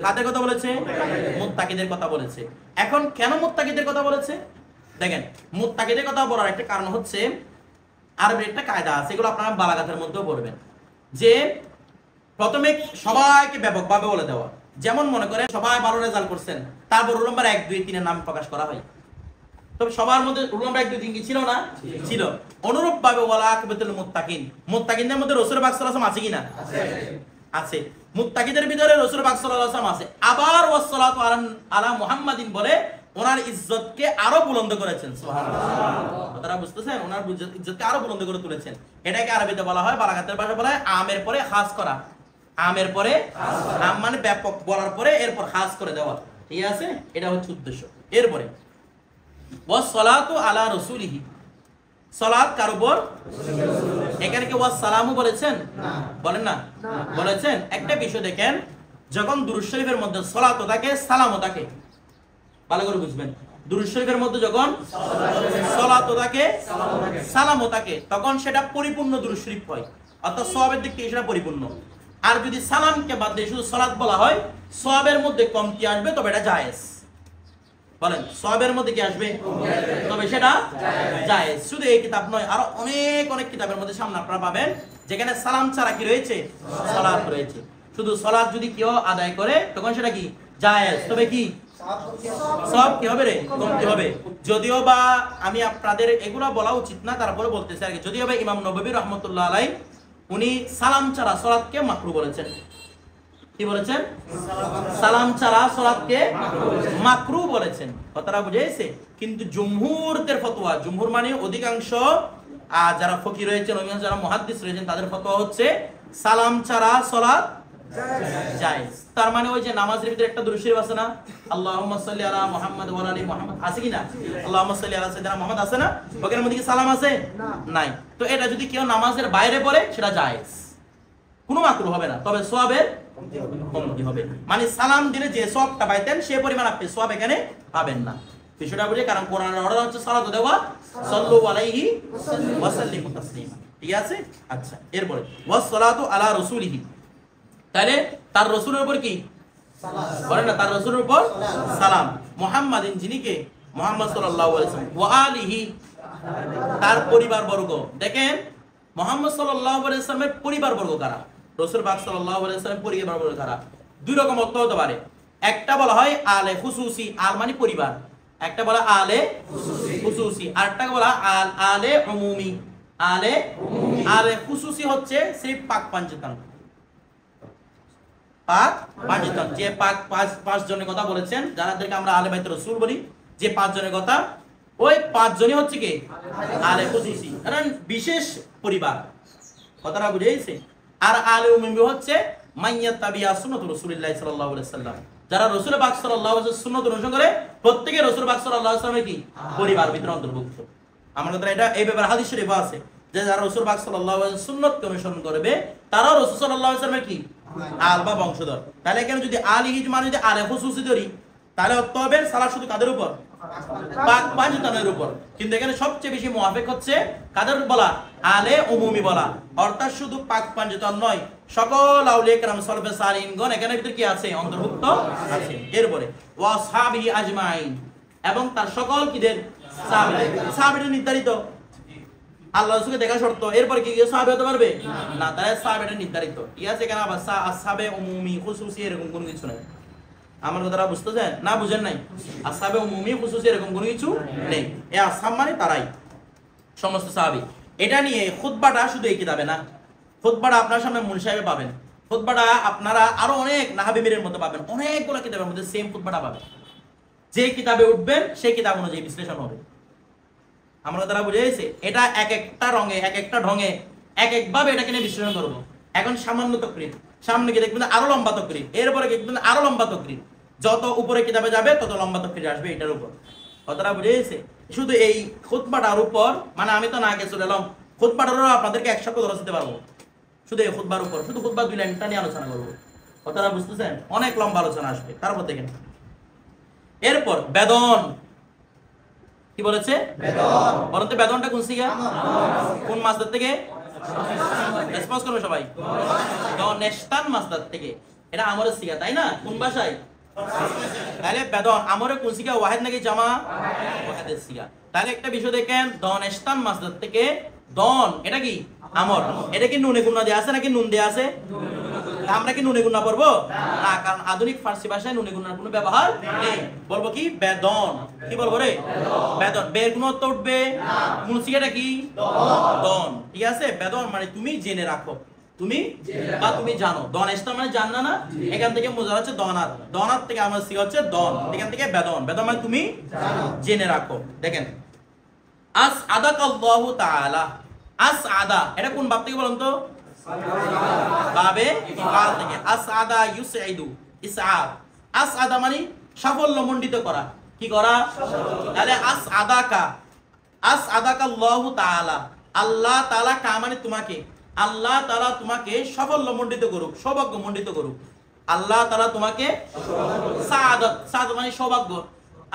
কাদের কথা বলেছে? মুত্তাকিদের কথা বলেছে। এখন কেন মুত্তাকিদের কথা বলেছে? দেখেন, মুত্তাকিদের কথা বলার একটা কারণ হচ্ছে আরবির একটা কায়দা আছে, এগুলো আপনারা বালাগাতের মধ্যেও পড়বেন, যে প্রথমে সবাইকে ব্যাপকভাবে বলে দেওয়া। যেমন মনে করে সবাই ভালো রেজাল্ট করছেন, তারপর রোল নাম্বার 1 2 3 এর নাম প্রকাশ করা হয়। তবে সবার মধ্যে রোল নাম্বার 1 2 3 কি ছিল না? ছিল। অনুরূপ ভাবে ওয়ালা আকিবাতুল মুত্তাকিন, মুত্তাকিনদের মধ্যে রাসূল পাক সাল্লাল্লাহু আলাইহি ওয়াসাল্লাম আছে কিনা? আছে। মুত্তাকিদের ভিতরে রাসূল পাক সাল্লাল্লাহু আলাইহি ওয়াসাল্লাম আছে। আবার ওয়াসসালাতু আলা মুহাম্মাদিন বলে ওনার ইজ্জতকে আরো বুলন্দ করেছেন। সুবহানাল্লাহ। কথাটা বুঝতেছেন? ওনার ইজ্জতকে আরো বুলন্দ করে তুলেছেন। এটাকে আরবিতে বলা হয়, বালাগাতের ভাষায় বলা হয় আমের পরে খাস করা। আমের পরে আম মানে ব্যাপক বলার পরে এরপর খাস করে দেওয়া। ঠিক আছে, এটা হচ্ছে উদ্দেশ্য। এরপরে ওয়াসসালাতু আলা রাসূলিহি, সালাত কার উপর? এখানে কি ওয়াস সালামু বলেছেন? বলেন না, বলেছেন। একটা বিষয় দেখেন, যখন দুরূদ শরীফের মধ্যে সালাতও থাকে সালামও থাকে, ভালো করে বুঝবেন। দুরূদ শরীফের মধ্যে যখন সালাতও থাকে সালামও থাকে, তখন সেটা পরিপূর্ণ দুরূদ শরীফ হয়, অর্থাৎ সওয়াবের দিক থেকে সেটা পরিপূর্ণ। আর যদি সালামকে বাদ দিয়ে শুধু সালাত বলা হয়, সওয়াবের মধ্যে কমতি আসবে, তবে এটা জায়েজ। বলেন, সওয়াবের মধ্যে কি আসবে? তবে সেটা জায়েজ। শুধু এই কিতাব নয়, আরো অনেক অনেক কিতাবের মধ্যে সামনে আপনারা পাবেন যেখানে সালাম ছাড়া কি রয়েছে? সালাত রয়েছে। শুধু সালাত যদি কেউ আদায় করে তখন সেটা কি জায়েজ, তবে কি সব কি হবে রে? কমতি হবে। যদিও বা আমি আপনাদের এগুলো বলা উচিত না, তারপরে বলতেছি আর কি। যদিও বা ইমাম নববী রাহমাতুল্লাহ আলাইহি উনি সালাম ছাড়া সালাতকে মাকরুহ বলেছেন। কি বলেছেন? সালাম ছাড়া সালাতকে মাকরুহ বলেছেন। কথাটা বুঝেছে? কিন্তু জumhurদের ফতোয়া, জumhur মানে অধিকাংশ যারা ফকি রয়েছেন, অধিকাংশ যারা মুহাদ্দিস রয়েছেন, তাদের ফতোয়া হচ্ছে সালাম ছাড়া সালাত জায়েজ। তার মানে ওই যে নামাজের ভিতরে একটা দুরূদ শরীফ আছে না, আল্লাহুম্মা সাল্লি আলা মুহাম্মাদ ওয়া আলা আলি মুহাম্মাদ, আছে কি না? আল্লাহুম্মা সাল্লি আলা সাইয়্যিদিনা মুহাম্মাদ আছে না? ওখানের মধ্যে কি সালাম আছে? নাই। তো এটা যদি কেউ নামাজের বাইরে পড়ে সেটা জায়েজ, কোনো মাকরুহ হবে না, তবে সওয়াবের কমতি হবে। মানে সালাম দিলে যে সওয়াবটা পাইতেন সে পরিমাণ আপনি সওয়াব এখানে পাবেন না। বিষয়টা বুঝে? কারণ কোরআনের অর্ডার হচ্ছে সালাত দেওয়া, সাল্লু আলাইহি ওয়া সাল্লিমু তাসলিমা। ঠিক আছে? আচ্ছা, এরপরে ওয়াসসালাতু আলা রাসূলিহি, তাহলে তার রাসূলের উপর কি বলেন না, তার রাসূলের উপর সালাম। মুহাম্মাদিন, যিনি কে? মুহাম্মদ সাল্লাল্লাহু আলাইহি ওয়াসাল্লাম। ওয়া আলিহি, তার পরিবারবর্গ। দেখেন, মুহাম্মদ সাল্লাল্লাহু আলাইহি ওয়াসাল্লামের পরিবারবর্গ কারা? রাসূল পাক সাল্লাল্লাহু আলাইহি ওয়াসাল্লামের পরিবারবর্গ কারা? দুই রকম অর্থ হতে পারে। একটা বলা হয় আলে খুসুসি, আল মানে পরিবার, একটা বলা আলে খুসুসি, আরেকটা বলা আলে উমুমি। আলে খুসুসি হচ্ছে সেই পাক পাঞ্জেতান, পাক পাঞ্জেতান, যে পাঁচ জনের কথা বলেছেন, যাদেরকে আমরা আলে বাইত রাসূল বলি, যে 5 জনের কথা, ওই 5 জনই হচ্ছে কি আলে খুসুসি, কারণ বিশেষ পরিবার। কথাটা বুঝেছে? আর আলে উমুমি হচ্ছে মাইয়াত্তাবিয়া সুন্নাতুর রাসূলিল্লাহ সাল্লাল্লাহু আলাইহি ওয়াসাল্লাম, যারা রাসূল পাক সাল্লাল্লাহু আলাইহি ওয়াসাল্লাম সুন্নাত অনুসরণ করে, প্রত্যেককে রাসূল পাক সাল্লাল্লাহু আলাইহি ওয়াসাল্লামের কি পরিবার ভিতরে অন্তর্ভুক্ত। আমাদের এটা এই ব্যাপারে হাদিস শরীফ আছে যে যারা রাসূল পাক সাল্লাল্লাহু আলাইহি ওয়াসাল্লাম সুন্নাতকে অনুসরণ করবে, তারাও রাসূল সাল্লাল্লাহু আলাইহি ওয়াসাল্লামের কি আল বা বংশধর। তাহলে এখানে যদি আলিহি মানে যদি আলে খুসুসি ধরি, তাহলে অর্থ হবে সালাত শুধু কাদের উপর? পাক পাঞ্জেতানের উপর। কিন্তু এখানে সবচেয়ে বেশি মুআফিক হচ্ছে কাদের বলা? আলে উমুমি বলা, অর্থাৎ শুধু পাক পাঞ্জেতান নয়, সকল আউলিয়া কেরাম সালফে সালিহিনগণ এখানে ভিতরে কি আছে? অন্তর্ভুক্ত আছে। এরপরে ওয়া আসহাবিহি আজমাইন, এবং তার সকল কিদের সাহাবী। সাহাবীটা নির্ধারিত, আল্লাহ রাসূলকে দেখা শর্ত, এরপর কি কেউ সাহাবী হতে পারবে না, তাহলে সাহাবীটা নির্ধারিত। ঠিক আছে? কেন আবার আসহাবে উমুমি খুসুসি এরকম কোনো কিছু নেই। আমার কথাটা বুঝতেছেন না? বুঝেন নাই? আসহাবে উমুমি খুসুসি এরকম কোনো কিছু নেই। এই আসহাব মানে তারাই, সমস্ত সাহাবী। এটা নিয়ে খুতবাটা শুধু এই কিতাবে না, খুতবাটা আপনার সামনে মুল সাহেবে পাবেন। খুতবাটা আপনারা আরো অনেক নাহাবী মীরের মধ্যে পাবেন, অনেকগুলো কিতাবের মধ্যে সেম খুতবাটা পাবেন। যে কিতাবে উঠবেন সেই কিতাব অনুযায়ী বিশ্লেষণ হবে। আমরা তারা বুঝে গেছে? এটা এক একটা রঙে, এক একটা ঢঙে, এক একভাবে এটাকে নিয়ে বিশ্লেষণ করবো। এখন সামান্য তকরির, সামনে গিয়ে দেখবেন আরো লম্বা তকরির, এরপরে দেখবেন আরো লম্বা তকরির, যত উপরে কিতাবে যাবে তত লম্বা তকরির আসবে এটার উপর। কথাটা বুঝে গেছে? শুধু এই খুতবাটার উপর মানে আমি তো না কে চলে এলাম, খুতবাটারও আপনাদেরকে একসাথে ধরে দিতে পারবো। শুধু এই খুতবার উপর শুধু খুতবা 2 লাইনটা নিয়ে আলোচনা করবো। কথাটা বুঝতেছেন? অনেক লম্বা আলোচনা আসবে। তারপর দেখেন এরপর বেদন কি বলেছে? বেদন। বলেন তো বেদনটা কোন সিগা? কোন মাসদার থেকে? রেসপন্স করবে সবাই। দনেস্তান মাসদার থেকে। এটা আমরের সিগা, তাই না? কোন ভাষায়? তাহলে বেদন আমরের কোন সিগা? ওয়াহিদ নাকি জামা? ওয়াহিদের সিগা। তাহলে একটা বিষয় দেখেন, দনেস্তান মাসদার থেকে দন এটা কি? আমর। এটা কি নুনে গুণা দেয়া আছে নাকি নুন দেয়া আছে? আমরা কি নুনে গুণা পড়বো না? কারণ আধুনিক ফার্সি ভাষায় নুনে গুণার কোনো ব্যবহার নেই। বলবো কি? বেদন। কি বলবো রে? বেদন। বের গুণ তো উঠবে মুনসিকাটা কি? দন। ঠিক আছে? বেদন মানে তুমি জেনে রাখো, তুমি বা তুমি জানো। দন এসটা মানে জানা না, এখান থেকে মোজা হচ্ছে দনাত, দনাত থেকে আমার সিগা হচ্ছে দন, এখান থেকে বেদন। বেদন মানে তুমি জেনে রাখো। দেখেন আস আদাকাল্লাহু তাআলা। আস আদা এটা কোন বাব থেকে বলুন তো? বাবে ইফআল থেকে। আসআদা ইউসঈদু ইসআদ। আসআদা মানে সাফল্যমণ্ডিত করা। কি করা? তাহলে আসআদাকা, আসআদাকা আল্লাহু তাআলা। আল্লাহ তাআলা কা মানে তোমাকে, আল্লাহ তাআলা তোমাকে সাফল্যমণ্ডিত করুক, সৌভাগ্যমণ্ডিত করুক। আল্লাহ তাআলা তোমাকে সাআদাত, সাআদাত মানে সৌভাগ্য।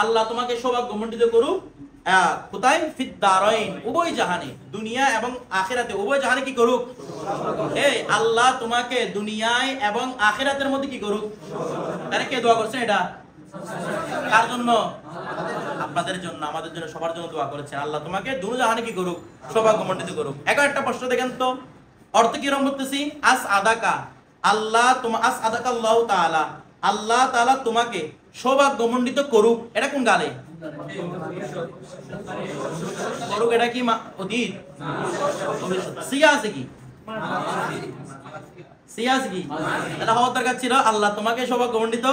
আল্লাহ তোমাকে সৌভাগ্যমণ্ডিত করুক। কোথায়? ফিদ দারাইন, উভয় জাহানে, দুনিয়া এবং আখিরাতে উভয় জাহানে কি করুক? এই আল্লাহ তোমাকে দুনিয়ায় এবং আখিরাতের মধ্যে কি করুক? তাহলে কে দোয়া করছেন এটা? কার জন্য? আপনাদের জন্য, আমাদের জন্য, সবার জন্য দোয়া করেছেন। আল্লাহ তোমাকে দুনিয়া জাহানে কি করুক? সৌভাগ্যমণ্ডিত করুক। এখন একটা প্রশ্ন দেখেন তো, অর্থ কি রকম করতেছি? আস আদাকা, আল্লাহ তোমা, আস আদাকা আল্লাহু তাআলা, আল্লাহ তাআলা তোমাকে সৌভাগ্যমণ্ডিত করুক। এটা কোন গালে? করুক এটা কি অতীত? সিগা আছে কি? সিগা আছে কি? এটা হওয়ার দরকার ছিল আল্লাহ তোমাকে সৌভাগ্যমণ্ডিত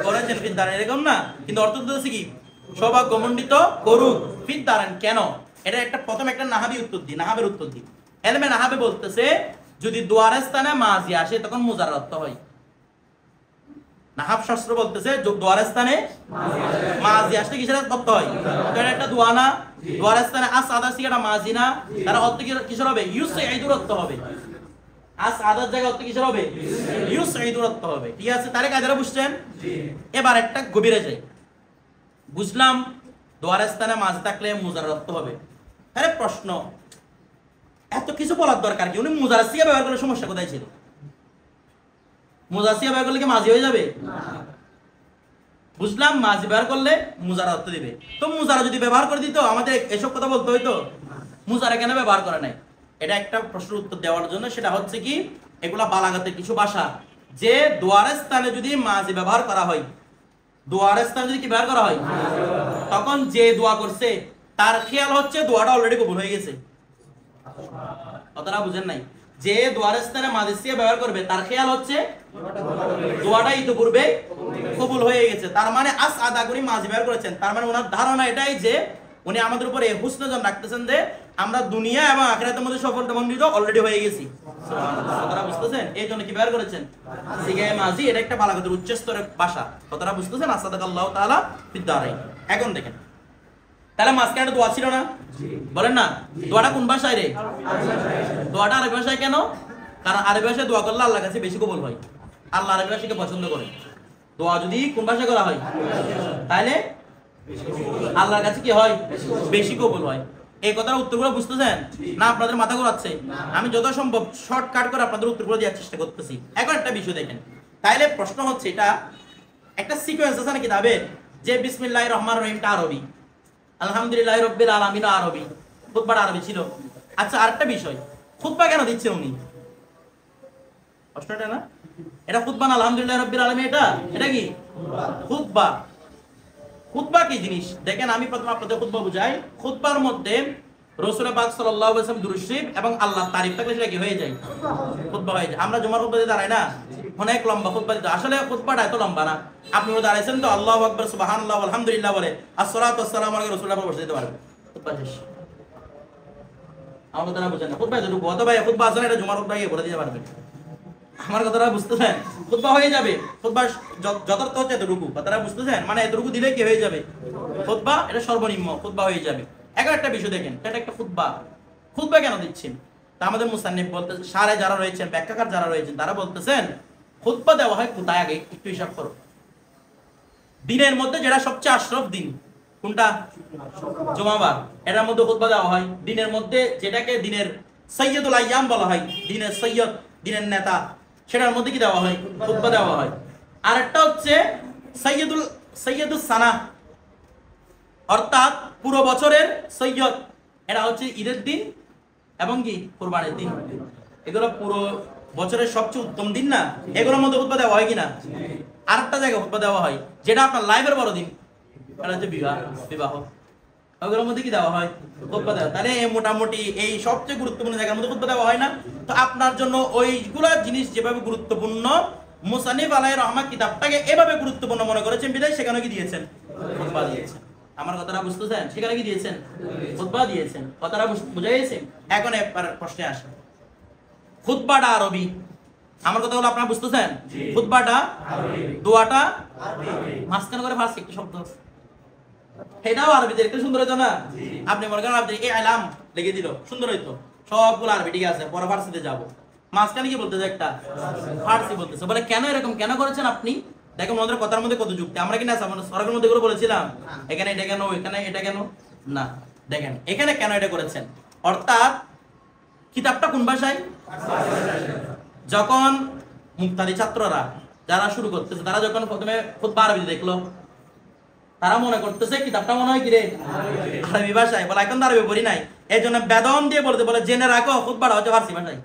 করেছেন ফিদ দারাইন, এরকম না? কিন্তু অর্থ হচ্ছে কি? সৌভাগ্যমণ্ডিত করুক ফিদ দারাইন। কেন? এটা একটা প্রথম একটা নাহাবি উত্তর দি, নাহাবের উত্তর দি। এলমে নাহাবে বলতেছে যদি দোয়ারের স্থানে মাজি আসে তখন মুজার অর্থ হয়। নাহাব শাস্ত্র বলতেছে দোয়ারের স্থানে মাজি আসলে কিসের অর্থ হয়? এটা একটা দোয়া না? দোয়ারের স্থানে আস আদা সিগাটা মাজি না? তার অর্থ কিসের হবে? ইউসঈদুর অর্থ হবে। আস আদার জায়গায় অর্থ কিসের হবে? ইউসঈদুর অর্থ হবে। ঠিক আছে? তাহলে কায়দাটা বুঝছেন? এবার একটা গভীরে যাই। বুঝলাম দোয়ারের স্থানে মাজি থাকলে মুজার অর্থ হবে। আরে প্রশ্ন, এত কিছু বলার দরকার কি? উনি মুজার সিগা ব্যবহার করলে সমস্যা কোথায় ছিল? মুজার সিগা ব্যবহার করলে কি মাজি হয়ে যাবে? বুঝলাম মাজি ব্যবহার করলে মুজার অর্থ দিবে। তো মুজারা যদি ব্যবহার করে দিত আমাদের এসব কথা বলতে হইতো? মুজারা কেন ব্যবহার করে নাই? এটা একটা প্রশ্নের উত্তর দেওয়ার জন্য, সেটা হচ্ছে কি এগুলা বালাগাতের কিছু ভাষা, যে দোয়ারের স্থানে যদি মাজি ব্যবহার করা হয়, দোয়ারের স্থানে যদি কি ব্যবহার করা হয়, তখন যে দোয়া করছে তার খেয়াল হচ্ছে দোয়াটা অলরেডি কবুল হয়ে গেছে। কথাটা বুঝেন নাই? যে দোয়ারের স্থানে মাজি সিগা ব্যবহার করবে তার খেয়াল হচ্ছে দোয়াটা ইতিপূর্বে কবুল হয়ে গেছে। তার মানে আস আদা করে মাজি ব্যবহার করেছেন। তার মানে ওনার ধারণা এটাই যে উনি আমাদের উপরে হুসন জন রাখতেছেন যে আমরা দুনিয়া এবং আখিরাতের মধ্যে সফলতামণ্ডিত অলরেডি হয়ে গেছি। কথাটা বুঝতেছেন? এই জন্য কি ব্যবহার করেছেন? সিগায়ে মাজি। এটা একটা বালাগাতের উচ্চ স্তরের ভাষা। কথাটা বুঝতেছেন? আসাদাকাল্লাহু তাআলা ফিদ দারাইন। এখন দেখেন তাহলে মাঝখানে একটা দোয়া ছিল না? বলেন না, দোয়াটা কোন ভাষায় রে? দোয়াটা আরবি ভাষায়। কেন? কারণ আরবি ভাষায় দোয়া করলে আল্লাহর কাছে বেশি কবুল হয়। আল্লাহ আরবি ভাষাকে পছন্দ করে। দোয়া যদি কোন ভাষায় করা হয় তাহলে আল্লাহর কাছে কি হয়? বেশি কবুল হয়। এই কথার উত্তরগুলো বুঝতেছেন না? আপনাদের মাথা ঘোরাচ্ছে? আমি যত সম্ভব শর্টকাট করে আপনাদের উত্তরগুলো দেওয়ার চেষ্টা করতেছি। এখন একটা বিষয় দেখেন, তাইলে প্রশ্ন হচ্ছে এটা একটা সিকোয়েন্স আছে নাকি কিতাবে, যে বিসমিল্লাহির রহমানির রহিমটা আরবি, আলহামদুলিল্লাহি রাব্বিল আলামিন আরবি, খুতবাটা আরবি ছিল। আচ্ছা আরেকটা বিষয়, খুতবা কেন দিচ্ছেন উনি? প্রশ্নটা না? এটা খুতবা না আলহামদুলিল্লাহি রাব্বিল আলামিন, এটা কি খুতবা? খুতবা কি জিনিস দেখেন, আমি প্রথমে আপনাদের খুতবা বুঝাই। খুতবার মধ্যে রাসূল পাক সাল্লাল্লাহু আলাইহি ওয়াসাল্লাম দুরূদ শরীফ এবং আল্লাহর তারিফ থাকলে সেটা কি হয়ে যায়? খুতবা হয়ে যায়। আমরা জুমার খুতবা দিতে দাঁড়াই না, অনেক লম্বা খুতবা দিতে। আসলে খুতবাটা এত লম্বা না। আপনি দাঁড়াইছেন তো আল্লাহু আকবার সুবহানাল্লাহ আলহামদুলিল্লাহ বলে আসসালাতু ওয়াসসালামু আলা রাসূলিল্লাহ বসে দিতে পারবেন, খুতবা শেষ। আমাদের তারা বুঝেন না খুতবা এতটুকু। অথবা খুতবা আছে না, এটা জুমার খুতবা গিয়ে বলে দিতে পারবেন। আমার কথাটা বুঝতেছেন? খুতবা হয়ে যাবে, খুতবা যথার্থ হচ্ছে এতটুকু, কথাটা বুঝতেছেন? মানে এতটুকু দিলে কি হয়ে যাবে খুতবা, এটা সর্বনিম্ন খুতবা হয়ে যাবে। এখন একটা বিষয় দেখেন, এটা একটা খুতবা, খুতবা কেন দিচ্ছেন? তা আমাদের মুসান্নিফ বলতেছে, সারে যারা রয়েছেন, ব্যাখ্যাকার যারা রয়েছেন, তারা বলতেছেন খুতবা দেওয়া হয় কোথায়, আগে একটু হিসাব করো। দিনের মধ্যে যেটা সবচেয়ে আশরাফ দিন কোনটা? জুমাবার। এটার মধ্যে খুতবা দেওয়া হয়। দিনের মধ্যে যেটাকে দিনের সৈয়দুল আইয়াম বলা হয়, দিনের সৈয়দ, দিনের নেতা, সেটার মধ্যে কি দেওয়া হয়? খুতবা দেওয়া হয়। আর একটা হচ্ছে সৈয়দুস সানা, অর্থাৎ পুরো বছরের সৈয়দ, এটা হচ্ছে ঈদের দিন এবং কি কুরবানির দিন। এগুলো পুরো বছরের সবচেয়ে উত্তম দিন না, এগুলোর মধ্যে খুতবা দেওয়া হয় কিনা? আরেকটা জায়গায় খুতবা দেওয়া হয় যেটা আপনার লাইফের বড় দিন, এটা হচ্ছে বিবাহ, ওগুলোর মধ্যে কি দেওয়া হয়? খুতবা দেওয়া। তাহলে মোটামুটি এই সবচেয়ে গুরুত্বপূর্ণ জায়গার মধ্যে খুতবা দেওয়া হয় না? তো আপনার জন্য ওইগুলা জিনিস যেভাবে গুরুত্বপূর্ণ, মুসান্নিফ আলাইহির রহমাত কিতাবটাকে এভাবে গুরুত্বপূর্ণ মনে করেছেন বিধায় সেখানে কি দিয়েছেন? খুতবা দিয়েছেন। আমার কথাটা বুঝতেছেন? সেখানে কি দিয়েছেন? খুতবা দিয়েছেন। কথাটা বুঝা গেছে? এখন একবার প্রশ্নে আসে, খুতবাটা আরবি, আমার কথা হলো আপনারা বুঝতেছেন? খুতবাটা আরবি, দোয়াটা আরবি, মাঝখানে করে ফার্সি একটা শব্দ, এটাও আরবিতে, একটু সুন্দর হইতো না? আপনি মনে করেন আপনি এই আলাম লিখে দিল, সুন্দর হইতো, সবগুলো আরবি, ঠিক আছে, পরে ফার্সিতে যাবো, মাঝখানে কি বলতেছে? একটা ফার্সি বলতেছে। বলে কেন এরকম কেন করেছেন আপনি? দেখেন আমাদের কথার মধ্যে কত যুক্তি। আমরা কি না সরকারের মধ্যে করে বলেছিলাম এখানে এটা কেন, এখানে এটা কেন? না, দেখেন এখানে কেন এটা করেছেন। অর্থাৎ কিতাবটা কোন ভাষায়? যখন মুক্তাদি ছাত্ররা যারা শুরু করতেছে, তারা যখন প্রথমে খুতবা আরবিতে দেখলো, তারা মনে করতেছে কিতাবটা মনে হয় কি রে আরবি ভাষায়। বলে এখন তো আরবি পড়ি নাই, এই জন্য বেদম দিয়ে বলতে, বলে জেনে রাখো খুতবাটা হচ্ছে ফার্সি ভাষায়।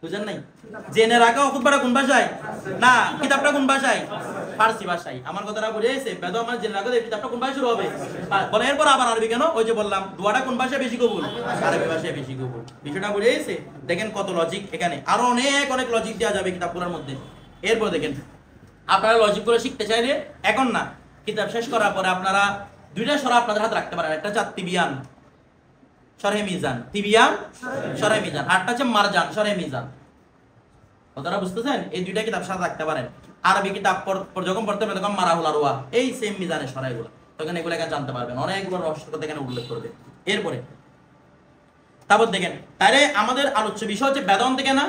বুঝেন নাই? জেনে রাখো খুতবাটা কোন ভাষায়, না কিতাবটা কোন ভাষায়? ফার্সি ভাষায়। আমার কথাটা বুঝে গেছে? বেদম মানে জেনে রাখো কিতাবটা কোন ভাষায় শুরু হবে, বলে এরপর আবার আরবি কেন? ওই যে বললাম দোয়াটা কোন ভাষায় বেশি কবুল? আরবি ভাষায় বেশি কবুল। বিষয়টা বুঝে গেছে? দেখেন কত লজিক এখানে, আরো অনেক অনেক লজিক দেওয়া যাবে কিতাবগুলোর মধ্যে। এরপর দেখেন, আপনারা লজিক গুলো শিখতে চাইলে এখন না, কিতাব শেষ করার পরে আপনারা দুইটা সরা আপনাদের হাতে রাখতে পারেন। একটা হচ্ছে তিবিয়ান শরহে মিজান, তিবিয়ান শরহে মিজান, আরটা হচ্ছে মারজান শরহে মিজান। কথাটা বুঝতেছেন? এই দুইটা কিতাব সাথে রাখতে পারেন। আরবি কিতাব যখন পড়তে হবে তখন মারাহুল আরওয়া, এই সেম মিজানের সরাইগুলো, তখন এগুলো এখানে জানতে পারবেন, অনেকগুলো রহস্য কথা এখানে উল্লেখ করবে। এরপরে তারপর দেখেন, তাহলে আমাদের আলোচ্য বিষয় হচ্ছে বেদন থেকে না,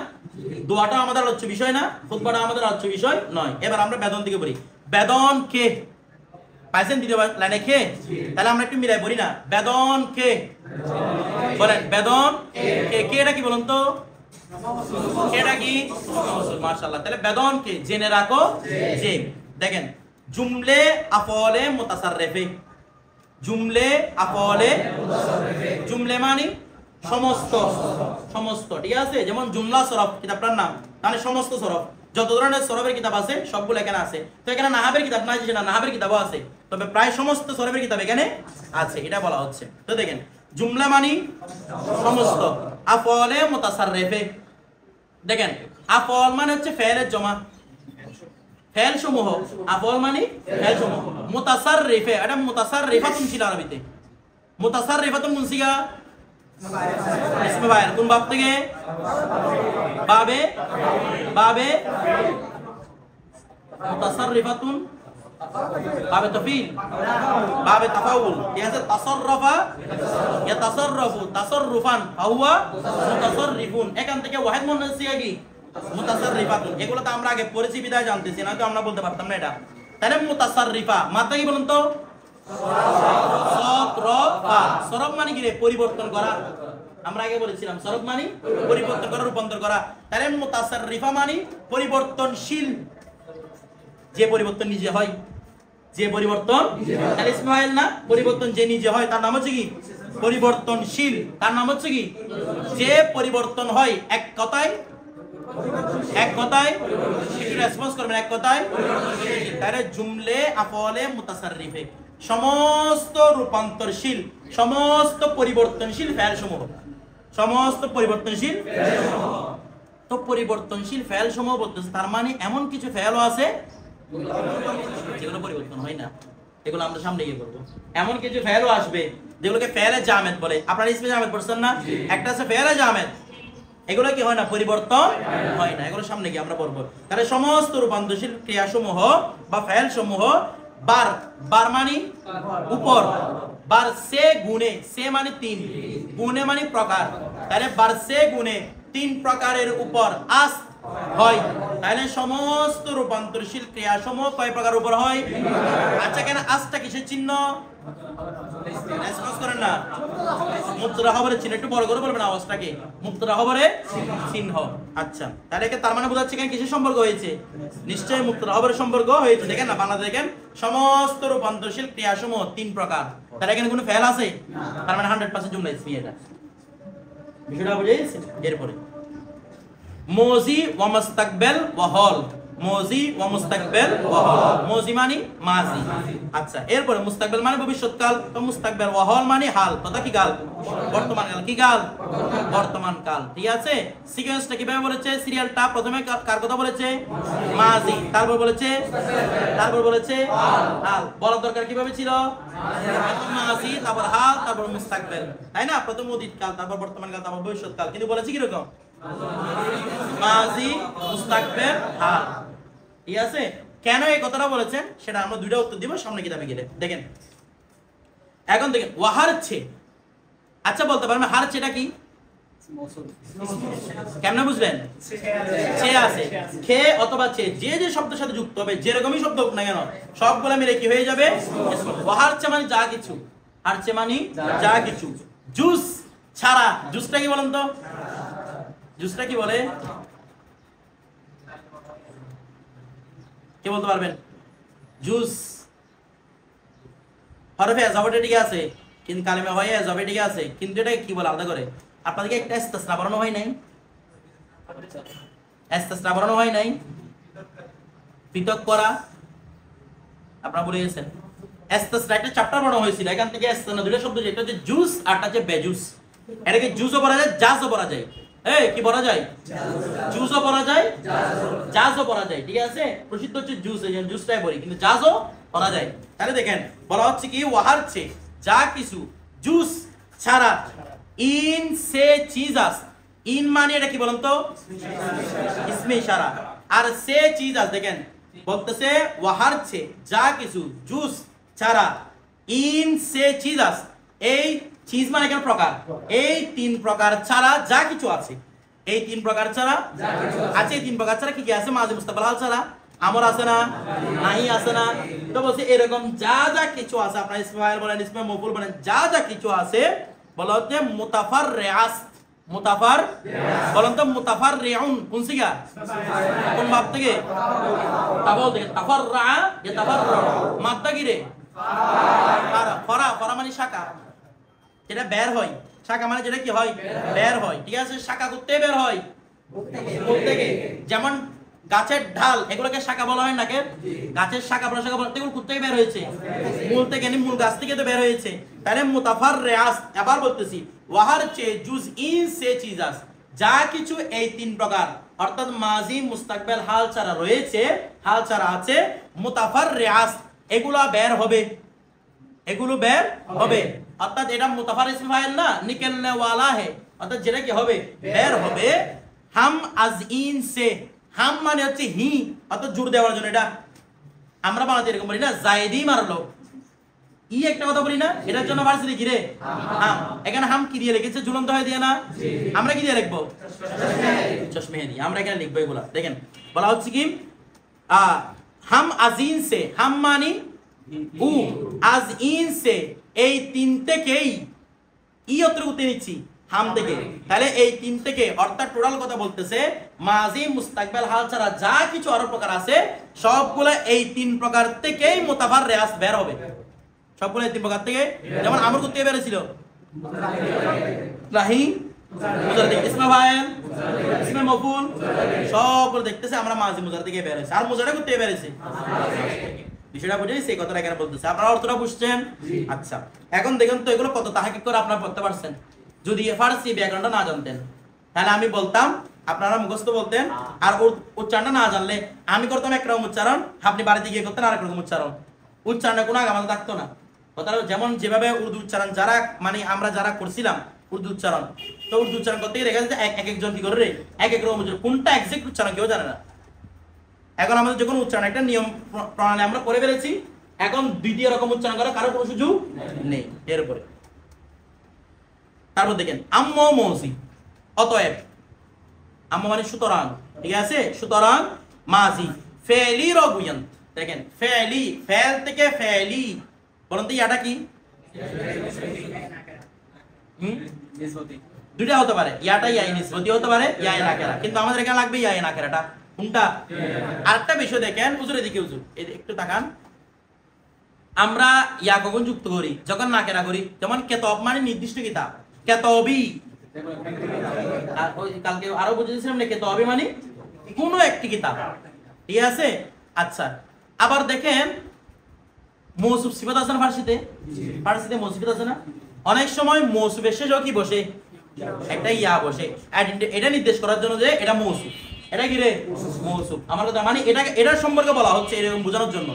দোয়াটা আমাদের আলোচ্য বিষয় না, খুতবাটা আমাদের আলোচ্য বিষয় নয়। এবার আমরা বেদন থেকে বলি। বেদন কে পাইছেন? দ্বিতীয় লাইনে কে, তাহলে আমরা একটু মিলাই বলি না, বেদন কে বলেন, বেদন কে, কে এটা কি বলুন তো, এটা কি? মাশাআল্লাহ। তাহলে বেদন কে জেনে রাখো যে। দেখেন জুমলে আফলে মুতাসাররিফে, জুমলে আফলে, জুমলে মানে সমস্ত, সমস্ত, ঠিক আছে? যেমন জুমলা সরফ কিতাবটার নাম, মানে সমস্ত সরফ, যত ধরনের সরফের কিতাব আছে সবগুলো এখানে আছে। তো এখানে নাহাবের কিতাব নাই, সেটা নাহাবের কিতাবও আছে, তবে প্রায় সমস্ত সরফের কিতাব এখানে আছে, এটা বলা হচ্ছে। তো দেখেন জুমলা মানে সমস্ত, আফলে মুতাসাররিফে, দেখেন আফল মানে হচ্ছে ফেলের জমা, ফেল সমূহ, আফল মানে ফেল সমূহ। মুতাসাররিফে, এটা মুতাসাররিফাতুন ছিল আরবিতে, মুতাসাররিফাতুন কোন সিগা? ইসমে ফাইল। কোন বাব থেকে? বাবে, বাবে মুতাসাররিফাতুন, বাবে তাফিল, বাবে তাফাউল, ঠিক আছে? তাসাররাফা ইয়াতাসাররাফু তাসাররুফান ফাহুয়া মুতাসাররিফুন, এখান থেকে ওয়াহিদ মুন্নাস সিগা কি? মুতাসাররিফাতুন। এগুলো তো আমরা আগে পড়েছি বিদায় জানতেছি না, তো আমরা বলতে পারতাম না এটা। তাহলে মুতাসাররিফা মাত্রা কি বলুন তো? সরফা, সরফ মানে কি রে? পরিবর্তন করা। আমরা আগে বলেছিলাম সরফ মানে পরিবর্তন করা, রূপান্তর করা। তাহলে মুতাসাররিফা মানে পরিবর্তনশীল, যে পরিবর্তন নিজে হয়, যে পরিবর্তন, তাহলে ইসমাইল না, পরিবর্তন যে নিজে হয় তার নাম হচ্ছে কি? পরিবর্তনশীল, তার নাম হচ্ছে কি? যে পরিবর্তন হয়। এক কথায়, এক কথায় একটু রেসপন্স করবেন, এক কথায়। তাহলে জুমলে আফলে মুতাসাররিফে সমস্ত রূপান্তরশীল, সমস্ত পরিবর্তনশীল ফেল সমূহ, সমস্ত পরিবর্তনশীল ফেল সমূহ। তো পরিবর্তনশীল ফেল সমূহ বলতেছে, তার মানে এমন কিছু ফেলও আছে যেগুলো পরিবর্তন হয় না, এগুলো আমরা সামনে গিয়ে করবো। এমন কিছু ফেলও আসবে যেগুলোকে ফেলে জামেদ বলে। আপনারা ইসমে জামেদ পড়ছেন না? একটা আছে ফেলে জামেদ, এগুলো কি হয় না, পরিবর্তন হয় না। এগুলো সামনে গিয়ে আমরা পড়বো। তাহলে সমস্ত রূপান্তরশীল ক্রিয়াসমূহ বা ফাইল সমূহ বার, বার মানে উপর, বার সে গুণে, সে মানে তিন, গুণে মানে প্রকার, তাহলে বার সে গুণে তিন প্রকারের উপর আস হয়। তাহলে সমস্ত রূপান্তরশীল ক্রিয়াসমূহ কয় প্রকার উপর হয়? আচ্ছা, কেন আজটা কিসের চিহ্ন? করেন না, মুক্তরা খবরের চিহ্ন। একটু বড় করে বলবেন আওয়াজটাকে, মুক্তরা খবরের চিহ্ন। আচ্ছা, তাহলে তার মানে বোঝাচ্ছে কেন কিসের সম্পর্ক হয়েছে? নিশ্চয়ই মুক্তরা খবরের সম্পর্ক হয়েছে। দেখেন না, বাংলা দেখেন সমস্ত রূপান্তরশীল ক্রিয়াসমূহ তিন প্রকার। তাহলে এখানে কোনো ফেল আছে? তার মানে 100% জুমলা ইসমি। এটা বিষয়টা বুঝে গেছে? এরপরে মজি ওয়া মুস্তাকবিল ওয়া হল, মজি ওয়া মুস্তাকবিল ওয়া হল, মজি মানে মাজি। আচ্ছা, এরপরে মুস্তাকবিল মানে ভবিষ্যৎকাল, তো মুস্তাকবিল ওয়া হল মানে হাল, কথা কি কাল? বর্তমান কাল। কি কাল? বর্তমান কাল। ঠিক আছে, সিকোয়েন্সটা কিভাবে বলেছে? সিরিয়ালটা প্রথমে কার কথা বলেছে? মাজি, তারপর বলেছে হাল। বলার দরকার কিভাবে ছিল? মাজি, তারপর হাল, তারপর মুস্তাকবিল, তাই না? প্রথম অতীত কাল, তারপর বর্তমান কাল, তারপর ভবিষ্যৎ কাল। কিন্তু বলেছে কি রকম? মাজি, মুস্তাকবিল, হাল। ঠিক আছে, কেন এই কথাটা বলেছেন সেটা আমরা দুইটা উত্তর দিব সামনে কিতাবে গেলে। দেখেন, এখন দেখেন ওয়াহারছে। আচ্ছা, বলতে পারবেন হারছেটা কি? কেমনে বুঝলেন? ছে আছে, খে অথবা ছে, যে যে শব্দের সাথে যুক্ত হবে, যেরকমই শব্দ হোক না কেন, সবগুলা মিলে কি হয়ে যাবে? ওয়াহারছে মানে যা কিছু, হারছে মানে যা কিছু। জুস ছাড়া, জুসটা কি বলেন তো? জুসটা কি বলে? কে বলতে পারবেন? জুস হরফে এজাবটে ঠিক আছে, কিন্তু কালিমা হয় এজাবে ঠিক আছে, কিন্তু এটা কি বলে আলাদা করে? আপনাদেরকে একটা ইস্তিসনা বানানো হয় নাই? ইস্তিসনা বানানো হয় নাই? পৃথক করা, আপনারা বলে গেছেন। ইস্তিসনা একটা চ্যাপ্টার বানানো হয়েছিল, এখান থেকে ইস্তিসনা দুটো শব্দ, যেটা হচ্ছে জুস আর একটা হচ্ছে বেজুস। এটাকে জুসও বলা যায়, জাজও বলা যায়। এই কি বলা যায়? জুসও বলা যায়, জাজও বলা যায়। ঠিক আছে, প্রসিদ্ধ হচ্ছে জুস, এই জুসটাই বলি, কিন্তু জাজও বলা যায়। তাহলে দেখেন, বলা হচ্ছে কি ওয়াহারছে যা কিছু, জুস ছাড়া, in say cheese us. In মানে এটা কি বলেন তো? ইসমে ইশারা। আর সে চিজ আস, দেখেন বলতেছে ওয়াহারছে যা কিছু, জুস ছাড়া, ইন সে চিজ আস। এই চিজ মানে কেন প্রকার? এই তিন প্রকার ছাড়া যা কিছু আছে, এই তিন প্রকার ছাড়া আছে। এই তিন প্রকার ছাড়া কি কি আছে? মাঝি মুস্তাকবিল হাল ছাড়া আমর আছে না? নাই আছে না? তো বলছে এরকম যা যা কিছু আছে, আপনার ইসমে ফাইল বলেন, ইসমে মফউল বলেন, যা যা কিছু আছে বলা হচ্ছে মুতাফাররিআস। মুতাফার বলেন তো, মুতাফাররিউন কোন সিগা? কোন ভাব থেকে? তাবল থেকে। তাফাররা, এ তাফাররা মাদটা কি রে? ফারা। ফারা, ফারা মানে শাখা, যেটা বের হয়। শাখা মানে যেটা কি হয়? বের হয়। ঠিক আছে, শাখা করতে বের হয় মূল থেকে। যেমন গাছের ঢাল, এগুলোকে শাখা বলা হয় নাকি? গাছের শাখা প্রশাখা বলা, এগুলো কোথা থেকে বের হয়েছে? মূল থেকে, মূল গাছ থেকে তো বের হয়েছে। তাহলে মুতাফাররিআস। আবার বলতেছি, ওয়াহারছে জুজ ইন সে চিজাস, যা কিছু এই তিন প্রকার, অর্থাৎ মাজি মুস্তাকবিল হাল ছাড়া রয়েছে, হাল ছাড়া আছে, মুতাফাররিআস, এগুলা বের হবে, এগুলো বের হবে। অর্থাৎ এটা মুতাফার ইসম ফাইল না, নিকলনে ওয়ালা হে, অর্থাৎ যেটা কি হবে? বের হবে। হাম আজ ইন সে, হাম মানে হচ্ছে হি, অর্থাৎ জোর দেওয়ার জন্য। এটা আমরা বানাতে এরকম বলি না, জায়েদি মারলো, ই একটা কথা বলি না, এটার জন্য ভার্সিটি কি রে? হাম। এখানে হাম কি দিয়ে লিখেছে? ঝুলন্ত হয় দিয়ে না? আমরা কি দিয়ে লিখবো? চশমেহেদি। আমরা এখানে লিখবো এগুলা। দেখেন বলা হচ্ছে কি হাম আজিন সে, হাম মানে উ, আজ ইন সে, এই তিন থেকেই, ই অত্রগুতে নিচ্ছি হাম থেকে। তাহলে এই তিন থেকে, অর্থাৎ টোটাল কথা বলতেছে মাজি মুস্তাকবিল হাল ছাড়া যা কিছু আরো প্রকার আছে, সবগুলো এই তিন প্রকার থেকেই মুতাফাররিআস বের হবে। সবগুলো এই তিন প্রকার থেকে। যেমন আমর করতে বেরেছিল নাহি মুজার থেকে, ইসমে ফাইল, ইসমে মফউল, সবগুলো দেখতেছে আমরা মাজি মুজার থেকে বের হয়েছে। আর মুজারটা করতে বেরেছে। বিষয়টা বুঝে সেই কথাটা এখানে বলতেছে। আপনারা অর্থটা বুঝছেন? আচ্ছা, এখন দেখেন তো এগুলো কত তাহাকিক করে আপনারা পড়তে পারছেন। যদি ফারসি ব্যাকরণটা না জানতেন, তাহলে আমি বলতাম, আপনারা মুখস্থ বলতেন, আর উচ্চারণটা না জানলে আমি করতাম একরকম উচ্চারণ, আপনি বাড়িতে গিয়ে করতেন আরেক রকম উচ্চারণ। উচ্চারণে কোনো আগামাল থাকতো না। কথাটা যেমন যেভাবে উর্দু উচ্চারণ যারা মানে আমরা যারা করছিলাম উর্দু উচ্চারণ, তো উর্দু উচ্চারণ করতে গিয়ে দেখা যাচ্ছে এক একজন কি করে রে এক এক রকম কোনটা এক্সাক্ট উচ্চারণ কেউ জানে না। এখন আমাদের যখন উচ্চারণ একটা নিয়ম প্রণালী আমরা করে ফেলেছি, এখন দ্বিতীয় রকম উচ্চারণ করার কারো কোনো সুযোগ নেই এর উপরে। তারপর দেখেন আম্ম মৌসি, অতএব, আম্ম মানে সুতরাং, ঠিক আছে, সুতরাং মাজি ফেলি রগুয়ান, দেখেন ফেলি, ফেল থেকে ফেলি, বলুন তো ইয়াটা কি? দুইটা হতে পারে, ইয়াটা ইয়াই নিসবতি হতে পারে, ইয়াই নাকেরা, কিন্তু আমাদের এখানে লাগবে ইয়াই নাকেরাটা। কোনটা? আরেকটা বিষয় দেখেন, হুজুর এদিকে, হুজুর একটু তাকান, আমরা ইয়া কখন যুক্ত করি? যখন নাকেরা করি। যেমন কেতব মানে নির্দিষ্ট কিতাব, কেতবি, আর ওই কালকে আরো বুঝেছিলাম না, কেতবি মানে কোনো একটি কিতাব, ঠিক আছে। আচ্ছা, আবার দেখেন মৌসুফ সিফাত আছে না ফার্সিতে? ফার্সিতে মৌসুফ আছে না? অনেক সময় মৌসুফের শেষেও কি বসে? একটা ইয়া বসে, এটা নির্দেশ করার জন্য যে এটা মৌসুফ, এটা কি রে? মৌসুফ। আমার কথা মানে এটার সম্পর্কে বলা হচ্ছে এরকম বোঝানোর জন্য।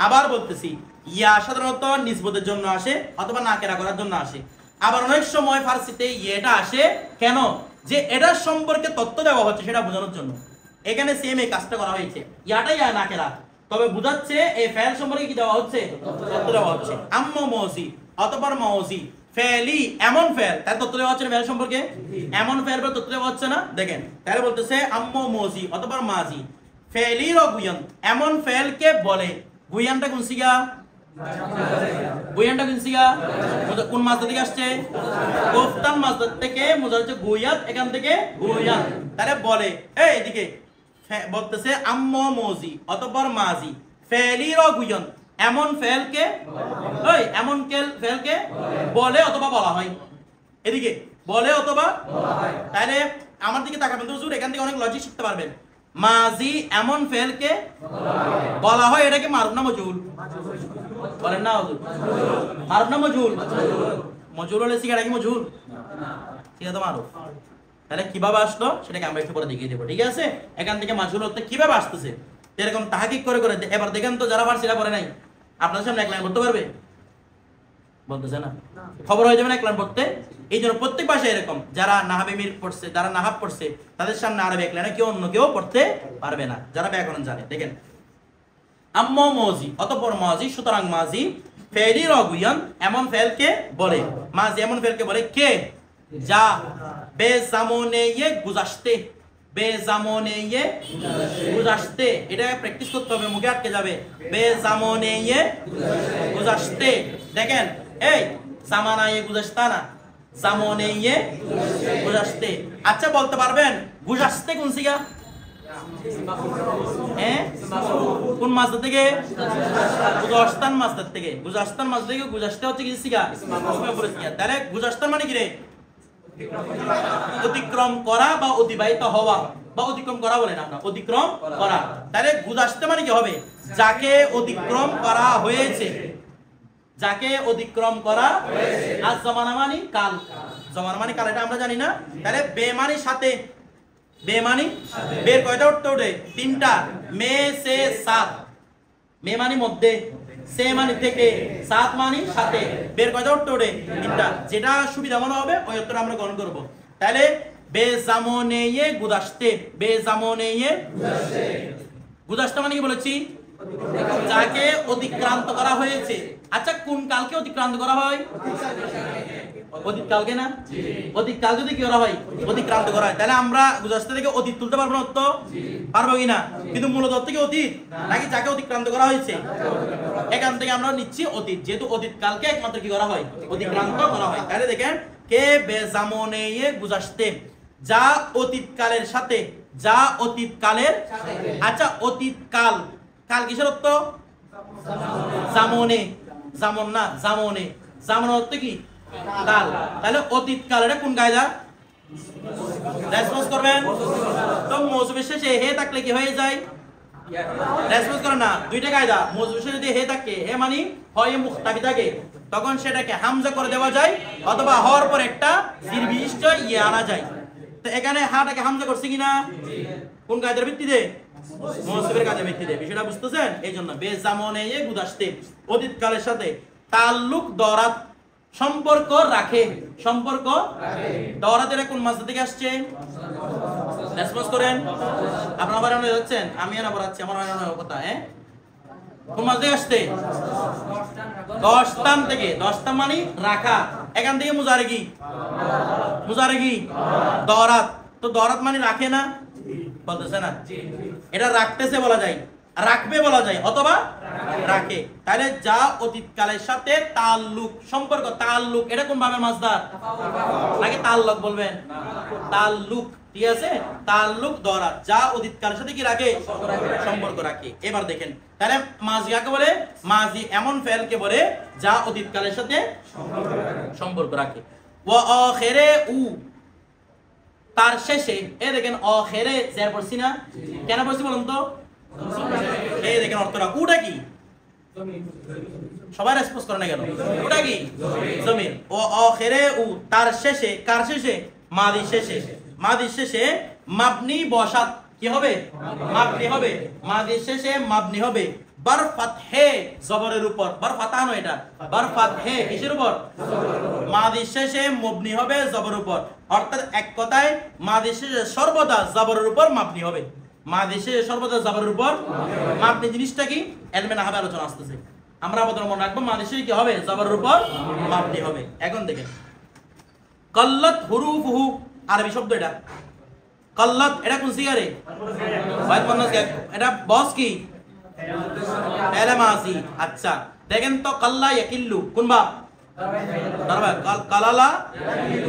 আবার বলতেছি, ইয়া সাধারণত নিসবতের জন্য আসে অথবা নাকেরা করার জন্য আসে। আবার অনেক সময় ফার্সিতে ইয়েটা আসে কেন? যে এটার সম্পর্কে তথ্য দেওয়া হচ্ছে সেটা বোঝানোর জন্য। এখানে সেম এই কাজটা করা হয়েছে, ইয়াটা ইয়া নাকেরা, তবে বুঝাচ্ছে এই ফেল সম্পর্কে কি দেওয়া হচ্ছে? তথ্য দেওয়া হচ্ছে। আম্ম মৌসি, অতঃপর মৌসি, ফেলি এমন ফেল, তার তথ্য দেওয়া হচ্ছে না ফেল সম্পর্কে? এমন ফেল বা তথ্য দেওয়া হচ্ছে না? দেখেন তাহলে বলতেছে আম্ম মৌসি, অতঃপর মাজি ফেলি রগুয়ান, এমন ফেলকে বলে। গুয়ানটা কোন সিগা? গুয়ানটা কোন সিগা? কোন মাসদার থেকে আসছে? গোফতান মাসদার থেকে, মুজা হচ্ছে গুয়াত, এখান থেকে গুয়ান, তাহলে বলে। এই এদিকে বলতেছে আম্ম মৌজি অতঃপর মাজি ফেলি রগুয়ান, এমন ফেলকে, ওই এমন ফেলকে বলে অথবা বলা হয়। এদিকে বলে অথবা বলা হয়। তাহলে আমার দিকে তাকাবেন তো হুজুর, এখান থেকে অনেক লজিক শিখতে পারবেন। মাজি এমন ফেলকে বলা হয়, এটাকে মারুফ না মজহুল? বলেন না হুজুর, মারুফ না মজহুল? মজহুল হলে সিগারা কি মজহুল? সিগা তো মারুফ। তাহলে কিভাবে আসলো সেটাকে আমরা একটু পরে দেখিয়ে দেবো, ঠিক আছে। এখান থেকে মাজহুল অর্থে কিভাবে আসতেছে এরকম তাহকিক করে করে এবার দেখেন তো, যারা ফার্সিরা পড়ে নাই আপনার সামনে এক লাইন পড়তে পারবে? বলতেছে না, খবর হয়ে যাবে না এক লাইন পড়তে। এই জন্য প্রত্যেক ভাষায় এরকম, যারা নাহাবে মির পড়ছে, যারা নাহাব পড়ছে, তাদের সামনে আরবি এক লাইনে কেউ অন্য কেউ পড়তে পারবে না, যারা ব্যাকরণ জানে। দেখেন আম্ম মৌজি অতঃপর মাজি, সুতরাং মাজি ফেলি রগুয়ান, এমন ফেলকে বলে। মাজি এমন ফেলকে বলে কে? যা বেজামনে ইয়ে গুজাশতে, বেজামনে ইয়ে গুজাশতে, এটা প্র্যাকটিস করতে হবে, মুখে আটকে যাবে। বেজামনে ইয়ে গুজাশতে, দেখেন এই জামানা ইয়ে গুজাশতা না, জামনে ইয়ে গুজাশতে। আচ্ছা বলতে পারবেন গুজাশতে কোন সিগা? হ্যাঁ, কোন মাসদার থেকে? গুজাশতান মাসদার থেকে। গুজাশতান মাসদার থেকে গুজাশতে হচ্ছে কি সিগা? তাহলে গুজাশতান মানে কি রে? অতিক্রম করা বা অতিবাহিত হওয়া, বা অতিক্রম করা বলে না আমরা, অতিক্রম করা। তাহলে গুজাশতে মানে কি হবে? যাকে অতিক্রম করা হয়েছে, যাকে অতিক্রম করা হয়েছে। আর জমানা মানে কাল, জমানা মানে কাল, এটা আমরা জানি না। তাহলে বেমানি সাথে, বেমানি বের কয়টা উঠতে ওঠে? তিনটা। মে সে সাত, মে মানে মধ্যে, সে মানে থেকে, সাত মানে সাথে, বের কয়টা উঠতে ওঠে? তিনটা। যেটা সুবিধা মনে হবে ওই উত্তর আমরা গ্রহণ করব। তাহলে বেজামনে ইয়ে গুজাশতে, বেজামনে ইয়ে গুজাশতে, গুজাশতে মানে কি বলেছি? যাকে অতিক্রান্ত করা হয়েছে। আচ্ছা কোন কালকে অতিক্রান্ত করা হয়? অতীত কালকে না? অতীত কাল যদি কি করা হয়? অতিক্রান্ত করা হয়। তাহলে আমরা গুজাশতে থেকে অতীত তুলতে পারবো না? তো পারবো কিনা? কিন্তু মূলত থেকে অতীত নাকি যাকে অতিক্রান্ত করা হয়েছে? এখান থেকে আমরা নিচ্ছি অতীত, যেহেতু অতীত কালকে একমাত্র কি করা হয়? অতিক্রান্ত করা হয়। তাহলে দেখেন কে বেজামনে ইয়ে গুজাশতে, যা অতীত কালের সাথে, যা অতীত কালের। আচ্ছা অতীত কাল, কাল কিসের অর্থ? জামনে, জামন না, জামনে, জামন অর্থ কি? কাল। তাহলে অতীত কাল, এটা কোন কায়দা? রেসপন্স করবেন তো। মৌসুমের শেষে হে থাকলে কি হয়ে যায়? রেসপন্স করে না। দুইটা কায়দা, মৌসুমের শেষে যদি হে থাকে, হে মানে হয় মুখতাবি থাকে, তখন সেটাকে হামজা করে দেওয়া যায়, অথবা হওয়ার পর একটা বিশিষ্ট ইয়ে আনা যায়। তো এখানে হাটাকে হামজা করছে কিনা? কোন কায়দার ভিত্তিতে? মৌসুমের কায়দার ভিত্তিতে। বিষয়টা বুঝতেছেন? এই জন্য বেজামনে ইয়ে গুজাশতে, অতীত কালের সাথে তাল্লুক দরাত, সম্পর্ক রাখে, সম্পর্ক দরাদের কোন মাস থেকে আসছে? রেসপন্স করেন। আপনারা বানানো যাচ্ছেন, আমি না পড়াচ্ছি, আমার বানানো কথা। কোন মাস থেকে আসছে? দশতাম থেকে। দশতাম মানে রাখা, এখান থেকে মুজারেগি, মুজারেগি দরাত। তো দরাত মানে রাখে না, বলতেছে না, এটা রাখতেছে বলা যায়, রাখবে বলা যায়, অথবা রাখে। তাহলে যা অতীতকালের সাথে তাল্লুক, সম্পর্ক, তাল্লুক, এটা কোন ভাবে মাসদার? নাকি তাল্লুক বলবেন? তাল্লুক, ঠিক আছে, তাল্লুক দরাত, যা অতীতকালের সাথে কি রাখে? সম্পর্ক রাখে। এবার দেখেন, তাহলে মাজি কাকে বলে? মাজি এমন ফেলকে বলে যা অতীতকালের সাথে সম্পর্ক রাখে। ওয়া আখিরে উ, তার শেষে। এই দেখেন আখিরে জের পড়ছি না, কেন পড়ছি বলুন তো? এই দেখেন অর্থটা, উটা কি? সবাই রেসপন্স করে না কেন? ওটা কি? জমির। ও আখিরে উ, তার শেষে। কার শেষে? মাদি শেষে। মাদি শেষে মাবনি বসাত কি হবে? মাবনি হবে। মাদি শেষে মাবনি হবে বার ফাতহে, জবরের উপর। বার ফাতানো, এটা বার ফাতহে কিসের উপর? মাদি শেষে মাবনি হবে জবরের উপর। অর্থাৎ এক কথায় মাদি শেষে সর্বদা জবরের উপর মাবনি হবে। মাদি শেষে সর্বদা জবরের উপর মাবনি জিনিসটা কি? এলমে নাহবে আলোচনা আসতেছে, আমরা আমাদের মনে রাখবো মাদি শেষে কি হবে? জবরের উপর মাবনি হবে। এখন দেখেন কল্লাত হুরুফুহু, আরবি শব্দ এটা। কল্লাত এটা কোন সিগারে? এটা বস কি? ফেলে মাজি। আচ্ছা দেখেন তো, কাল্লা ইয়াকিল্লু কোন বাপ? দাঁড়াবা, কালালা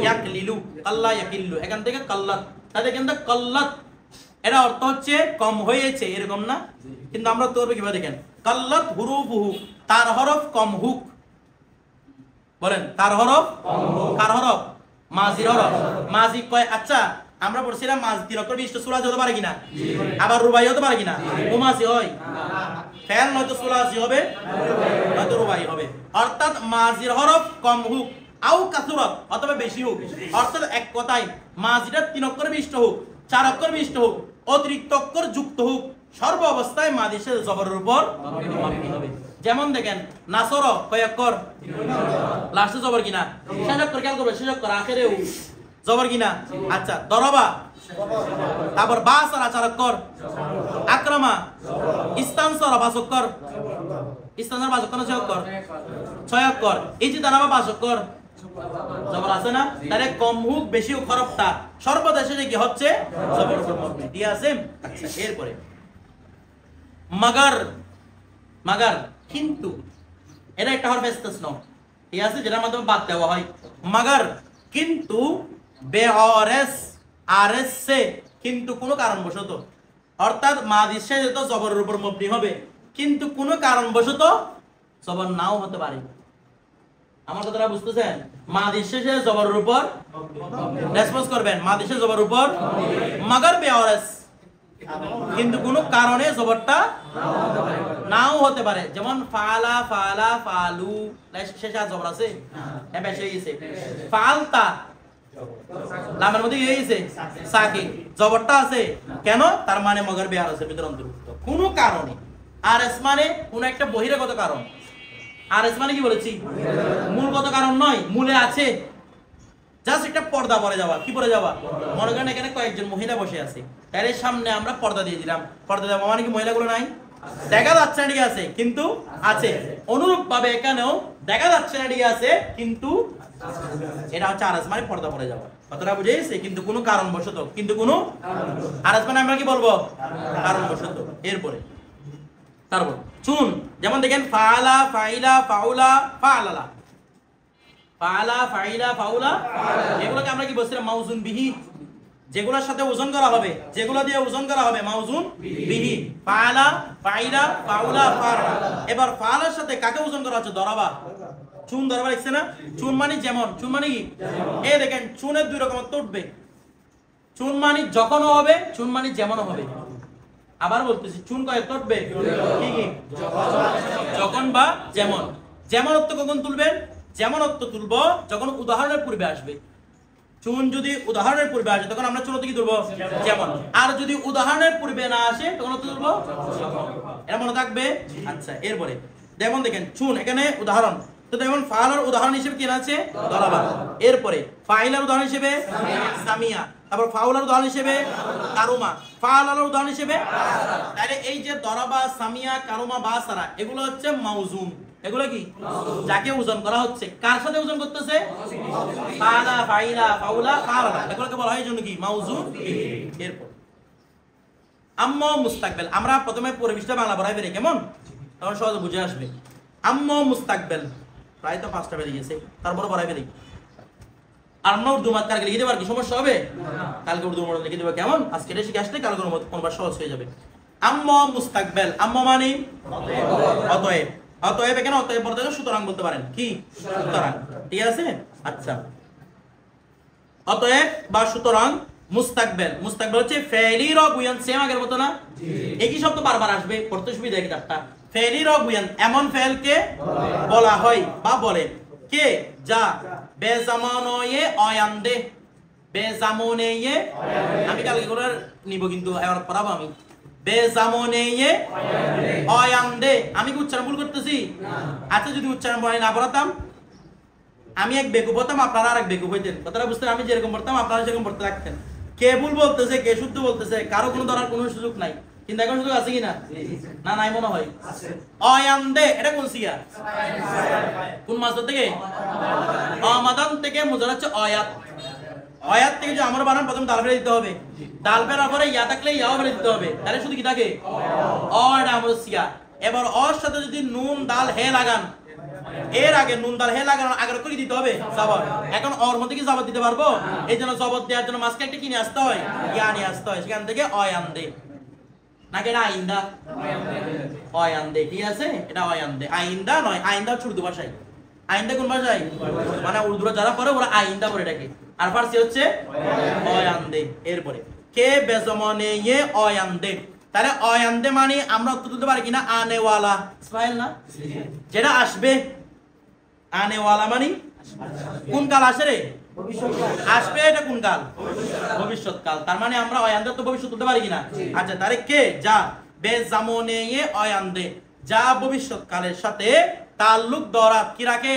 ইয়াকলিলু, কাল্লা ইয়াকিল্লু, এখান থেকে কাল্লাত। তাহলে এখান থেকে কাল্লাত, এটা অর্থ হচ্ছে কম হয়েছে, এরকম না? কিন্তু আমরা তো কিভাবে দেখেন, কাল্লাত হুরুফুহু, তার হরফ কম হুক। বলেন তার হরফ, কার হরফ? মাজির হরফ। মাজি কয়, আচ্ছা আমরা পড়ছিলাম মাজ 3 অক্ষর বিশিষ্ট সুলাজি হতে পারে কিনা? আবার রুবাই হতে পারে কিনা? মুমাজি হয়। ফেল নয়তো সুলাজি হবে, নয়তো রুবাই হবে। অর্থাৎ মাজির হরফ কম হুক, আও কাসুরত, অথবা বেশি হুক। অর্থাৎ এক কথায় মাজিটা 3 অক্ষর বিশিষ্ট হোক, 4 অক্ষর বিশিষ্ট হোক, অতিরিক্ত অক্ষর যুক্ত হোক, সর্ব অবস্থায় মাজির সাথে জবরের উপর মাবনি হবে। যেমন দেখেন নাসর কয় অক্ষর? লাস্টে জবর কিনা? শেষ অক্ষর খেয়াল করবে, শেষ অক্ষর আখেরে উ, জবর কিনা? আচ্ছা দরবা, তারপর বাসারা 4 অক্ষর, আকরামা, ইস্তানসরা 5 অক্ষর, ইস্তানসরা 5 অক্ষর না 6 অক্ষর? 6 অক্ষর। এই যে দাঁড়াবা 5 অক্ষর, জবর আছে না? তাহলে কম হুক বেশি হুক হরফটা সর্বদা শেষে কি হচ্ছে? জবর উপর মাবনি দিয়ে আছে। আচ্ছা এরপরে মাগার, মাগার কিন্তু, এটা একটা হরফ ইস্তিসনা, ঠিক আছে, যেটার মাধ্যমে বাদ দেওয়া হয়। মাগার কিন্তু বেআরএস, আরএস সে, কিন্তু কোনো কারণবশত, অর্থাৎ মাদি শেষে তো জবরের উপর মাবনি হবে, কিন্তু কোনো কারণবশত জবর নাও হতে পারে। আমার কথাটা বুঝতেছেন? মাদি শেষে জবরের উপর রেসপন্স করবেন, মাদি শেষে জবরের উপর মাগার বেআরএস, কিন্তু কোনো কারণে জবরটা নাও হতে পারে। যেমন ফালা, ফালা, ফালু, শেষে জবর আছে, হ্যাঁ বেশি হয়ে গেছে। ফালতা, লামের মধ্যে হয়ে গেছে সাকিন, জবরটা আছে কেন? তার মানে মগর বেআরএসের ভিতরে অন্তর্ভুক্ত কোনো কারণে। আরএস মানে কোনো একটা বহিরাগত কারণ। আরএস মানে কি বলেছি? মূলগত কারণ নয়, মূলে আছে, জাস্ট একটা পর্দা পরে যাওয়া। কি পরে যাওয়া? মনে করেন এখানে কয়েকজন মহিলা বসে আছে, তার সামনে আমরা পর্দা দিয়ে দিলাম। পর্দা দেওয়া মানে কি মহিলাগুলো নাই? দেখা যাচ্ছে না, ঠিক আছে, কিন্তু আছে। অনুরূপ ভাবে এখানেও দেখা যাচ্ছে না, ঠিক আছে, কিন্তু এটা হচ্ছে আরএস মানে পর্দা পরে যাওয়া। কতটা বুঝে গেছে? কিন্তু কোনো কারণবশত, কিন্তু কোনো আরএস মানে আমরা কি বলবো? কারণবশত। এরপরে তারপর চুন, যেমন দেখেন ফালা, ফাইলা, ফাউলা, ফালালা, ফালা, ফাইলা, ফাউলা, এগুলোকে আমরা কি বলছিলাম? মাউজুন বিহি, যেগুলোর সাথে ওজন করা হবে, যেগুলো দিয়ে ওজন করা হবে মাউজুন বিহি। ফালা, ফাইলা, ফাউলা, ফালালা। এবার ফালার সাথে কাকে ওজন করা হচ্ছে? দরাবা, চুন দরাবা লিখছে না? চুন মানে যেমন, চুন মানে কি? এই দেখেন চুনের 2 রকম অর্থ উঠবে। চুন মানে যখনও হবে, চুন মানে যেমনও হবে। আবার বলতেছি, চুন কয় অর্থ উঠবে? কি কি? যখন বা যেমন। যেমন অর্থ কখন তুলবেন? যেমন অর্থ তুলবো যখন উদাহরণের পূর্বে আসবে। চুন যদি উদাহরণের পূর্বে আসে তখন আমরা চুন কি তুলবো? যেমন। আর যদি উদাহরণের পূর্বে না আসে তখন তুলবো যখন। এটা মনে থাকবে। আচ্ছা এরপরে যেমন দেখেন চুন, এখানে উদাহরণ তো যেমন ফাআলার উদাহরণ হিসেবে কি আছে দরাবা, এরপরে ফাইলার উদাহরণ হিসেবে সামিয়া, তারপর ফাউলার উদাহরণ হিসেবে কারুমা, ফাআলার উদাহরণ হিসেবে তাহলে এই যে দরাবা, সামিয়া, কারুমা, বাসারা এগুলো হচ্ছে মাউজুন, এগুলো কি যাকে ওজন করা হচ্ছে, কার সাথে ওজন করতেছে ফাআলা, ফাইলা, ফাউলা, ফাআলা, এগুলোকে বলা হয় এই জন্য কি মাউজুন। এরপর আম্মা মুস্তাকবেল, আমরা প্রথমে পরিবেশটা বাংলা পড়াই বেরে কেমন তখন সহজে বুঝে আসবে। আম্মা মুস্তাকবেল প্রায় তো 5টা বেরিয়ে গেছে, তারপরে পড়াই বেরি। আর আমরা উর্দু মাত কালকে লিখে দেবার কি সমস্যা হবে? কালকে উর্দু মডেল লিখে দেবো কেমন, আজকে এটা শিখে আসলে কালকে কোনবার সহজ হয়ে যাবে। আম্মা মুস্তাকবেল, আম্মা মানে অতএব, অতএব এখানে অতএব বলতে সুতরাং বলতে পারেন, কি সুতরাং, ঠিক আছে। আচ্ছা অতএব বা সুতরাং মুস্তাকবেল, মুস্তাকবেল হচ্ছে ফেলি র বুয়ান, সেম আগের মতো না, একই শব্দ বারবার আসবে, পড়তে সুবিধা কিতাবটা। ফেলি র বুয়ান এমন ফেলকে বলা হয় বা বলে কে যা বেজামানয়ে অয়ান্দে, বেজামনেয়ে আমি কালকে করে নিব কিন্তু এবার পড়াবো আমি। বেজামনেয়ে অয়ান্দে, আমি কি উচ্চারণ ভুল করতেছি? আচ্ছা যদি উচ্চারণ বলে না পড়াতাম, আমি এক বেকুব হতাম, আপনারা আর এক বেকুব হইতেন, কথাটা বুঝতেন। আমি যেরকম পড়তাম আপনারা সেরকম পড়তে থাকতেন। কে ভুল বলতেছে, কে শুদ্ধ বলতেছে, কারো কোনো ধরার কোনো সুযোগ নাই। কিন্তু এখন সুযোগ আছে কিনা? না, নাই মনে হয়। অয়ান্দে এটা কোন সিগা, কোন মাসদার থেকে? আমাদান থেকে মুজার হচ্ছে অয়াত। অয়াত থেকে যে আমরা বানান প্রথম ডাল ফেলে দিতে হবে, ডাল ফেরার পরে ইয়া থাকলে ইয়াও ফেলে দিতে হবে, তাহলে শুধু কি থাকে অ, এটা আমাদের সিগা। এবার অর সাথে যদি নুন দাল হে লাগান, এর আগে নুন দাল হে লাগানোর আগে করে দিতে হবে জবর। এখন ওর মধ্যে কি জবর দিতে পারবো? এই জন্য জবর দেওয়ার জন্য মাঝকে একটা কিনে আসতে হয়, ইয়া নিয়ে আসতে হয়, সেখান থেকে অয়ান্দে, নাকি এটা আইন্দা? অয়ান্দে, ঠিক আছে, এটা অয়ান্দে, আইন্দা নয়। আইন্দা হচ্ছে উর্দু ভাষায়, আইন্দা কোন ভাষায়? মানে উর্দুরা যারা পড়ে ওরা আইন্দা পড়ে এটাকে, আর ফার্সি হচ্ছে অয়ান্দে। এরপরে কে বেজমনে ইয়ে অয়ান্দে, তাহলে অয়ান্দে মানে আমরা উত্তর দিতে পারি কিনা আনেওয়ালা, ইসমাইল না, যেটা আসবে। আনেওয়ালা মানে কোন কাল আসে রে? আসবে, এটা কোন কাল? ভবিষ্যৎ কাল। তার মানে আমরা অয়ান্দে তো ভবিষ্যৎ বলতে পারি কিনা? আচ্ছা তাহলে কে যা বেজামনে ইয়ে অয়ান্দে, যা ভবিষ্যৎ কালের সাথে তাল্লুক দরাত কি রাখে?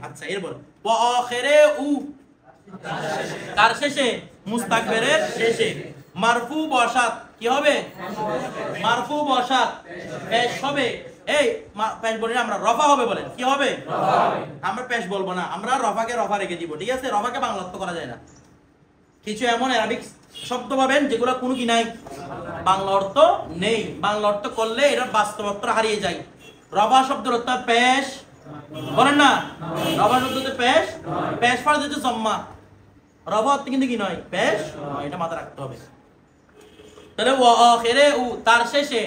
আচ্ছা এরপর ওয়া আখিরে উ, তার শেষে, মুস্তাকবিরের শেষে মারফু বসাত কি হবে? মারফু বসাত পেশ হবে। এই পেশ বলি না আমরা, রফা হবে বলেন, কি হবে? আমরা পেশ বলবো না, আমরা রফাকে রফা রেখে দিব, ঠিক আছে। রফাকে বাংলা অর্থ করা যায় না। কিছু এমন অ্যারাবিক শব্দ পাবেন যেগুলো কোনো কি নাই, বাংলা অর্থ নেই, বাংলা অর্থ করলে এটার বাস্তব অর্থ হারিয়ে যায়। রফা শব্দের অর্থ পেশ, বলেন না, রফা শব্দ হচ্ছে পেশ, পেশ ফার হচ্ছে সম্মা, রফা অর্থ কিন্তু কি নয়, পেশ, এটা মাথায় রাখতে হবে। তাহলে ওয়া আখিরে উ, তার শেষে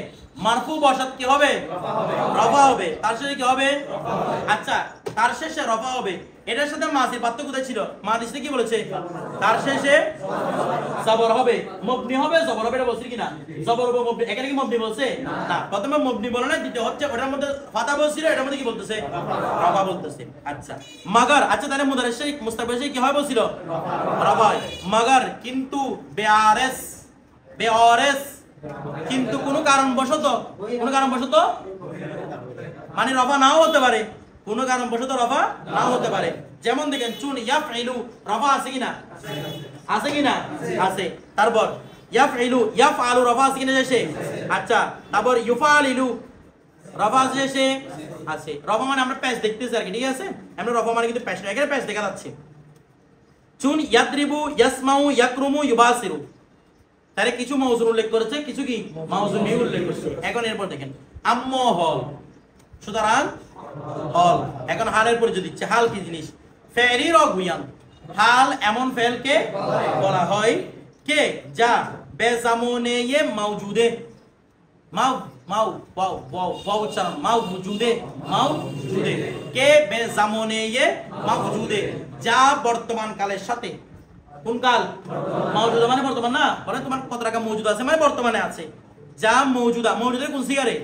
মারফু বসাত কি হবে? রফা হবে। তার শেষে কি হবে? আচ্ছা তার শেষে রফা হবে, এটার সাথে মাসির পার্থক্য কোথায় ছিল? মাদিসে কি বলেছে? তার শেষে জবর হবে, মবনি হবে, জবর হবে, এটা বলছি কিনা? জবর হবে মবনি, এখানে কি মবনি বলছে? না, প্রথমে মবনি বলে না, দ্বিতীয় হচ্ছে ওটার মধ্যে ফাতা বলছিল, এটার মধ্যে কি বলতেছে? রফা বলতেছে। আচ্ছা মাগার, আচ্ছা তাহলে মুদারিস সেই মুস্তাকবির সেই কি হয় বলছিল? রফা হয়। মাগার কিন্তু বেআরেস, বেআরেস কিন্তু কোনো কারণবশত, কোনো কারণবশত মানে রফা নাও হতে পারে, কোনো কারণবশত রফা নাও হতে পারে। যেমন দেখেন চুন ইয়াফইলু, রফা আছে কিনা? আছে কিনা? আছে। তারপর ইয়াফইলু, ইয়াফআলু, রফা আছে কিনা শেষে? আচ্ছা তারপর ইউফালিলু, রফা আছে শেষে? আছে। রফা মানে আমরা প্যাচ দেখতেছি আর কি, ঠিক আছে। আমরা রফা মানে কিন্তু প্যাচ না, এখানে প্যাচ দেখা যাচ্ছে। চুন ইয়াদরিবু, ইয়াসমাউ, ইয়াকরুমু, ইউবাসিরু, তাহলে কিছু মাউজুন উল্লেখ করেছে, কিছু কি মাউজুন নেই উল্লেখ করেছে। এখন এরপর দেখেন আম্ম হল, সুতরাং হল। এখন হালের পরিচয় দিচ্ছে। হাল কি জিনিস? ফেরি রগুয়ান, হাল এমন ফেলকে বলা হয় কে যা বেজামনে ইয়ে মাউজুদে, মাউ মাউ ওয়াও ওয়াও ওয়াও উচ্চারণ, মাউজুদে, মাউজুদে, কে বেজামনে ইয়ে মাউজুদে, যা বর্তমান কালের সাথে। কোন কাল? মৌজুদা মানে বর্তমান না, বলে তোমার কত টাকা মৌজুদ আছে মানে বর্তমানে আছে। যা মৌজুদা, মৌজুদের কোন সিগা রে?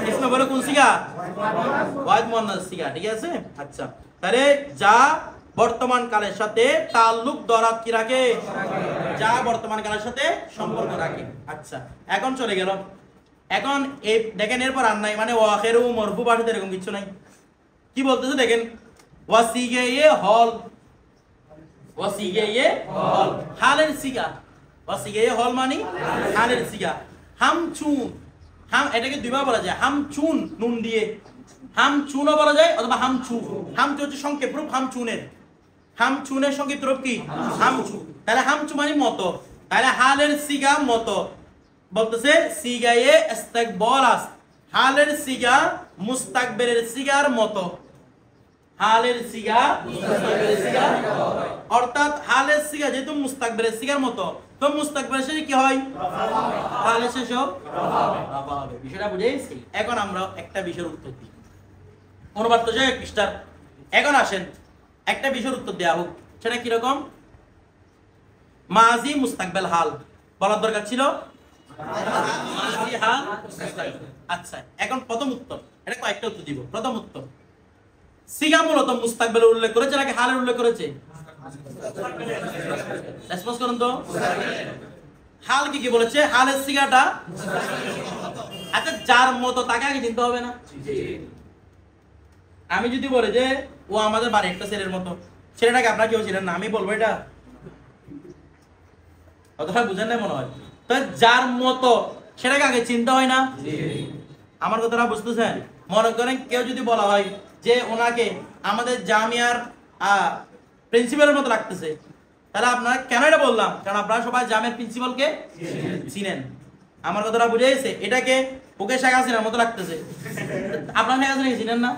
ইসমে বলে কোন সিগা? ওয়াহিদ মুআন্নাস সিগা, ঠিক আছে। আচ্ছা তাহলে যা বর্তমান কালের সাথে তাল্লুক দরাত কি রাখে? যা বর্তমান কালের সাথে সম্পর্ক রাখে। আচ্ছা এখন চলে গেল। এখন এই দেখেন এরপর আর নাই, মানে ওয়াখিরু মরফু ভাষাতে এরকম কিছু নাই, কি বলতেছে দেখেন, ওয়াসিগায়ে হল, ওয়াসিগায়ে হল, হালের সিগা, ওয়াসিগায়ে হল মানে হালের সিগা। হামচুন, হাম এটাকে দুইবার বলা যায়, হামচুন নুন দিয়ে, হামচুনও বলা যায় অথবা হামচু। হামচু হচ্ছে সংক্ষেপ রূপ হামচুনের, হামচুনের সংক্ষিপ্ত রূপ কি হামচু। তাহলে হামচু মানে মতো, তাহলে হালের সিগা মতো বলতেছে সিগায়ে ইস্তিকবাল আছে, হালের সিগা মুস্তাকবিলের সিগার মতো, হালের সিগা মুস্তাকবিলের সিগা, অর্থাৎ হালের সিগা যেহেতু মুস্তাকবিলের সিগার মতো, তো মুস্তাকবিলের শেষে কি হয় হালের শেষে রাফা হবে। বিষয়টা বুঝেছি? এখন আমরা একটা বিষয়ের উত্তর দিই, অনুবাদ তো যায় পৃষ্ঠার। এখন আসেন একটা বিষয়ের উত্তর দেওয়া হোক, সেটা কিরকম? মাজি মুস্তাকবিল হাল বলার দরকার ছিল, মাজি হাল মুস্তাকবিল। আচ্ছা, এখন প্রথম উত্তর, এটা কয়েকটা উত্তর দিব। প্রথম উত্তর, সিগা মূলত মুস্তাকবিলের উল্লেখ করেছে নাকি হালের উল্লেখ করেছে? রেসপন্স করুন তো। হাল কি বলেছে? হালের সিগাটা। আচ্ছা, যার মতো তাকে আগে চিনতে হবে না? আমি যদি বলি যে ও আমাদের বাড়ির একটা ছেলের মতো, ছেলেটাকে আপনার কেউ ছিলেন না, আমি বলবো এটা? কথাটা বুঝেন না মনে হয়? তো যার মতো সেটাকে আগে চিনতে হয় না? আমার কথাটা বুঝতেছেন? মনে করেন কেউ যদি বলা হয় যে ওনাকে আমাদের জামিয়ার প্রিন্সিপালের মতো লাগতেছে, তাহলে আপনারা কেন এটা বললাম? কারণ আপনারা সবাই জামিয়ার প্রিন্সিপালকে চিনেন। আমার কথাটা বুঝে গেছে? এটাকে ওকে শেখ হাসিনার মতো লাগতেছে, আপনারা শেখ হাসিনাকে চিনেন না?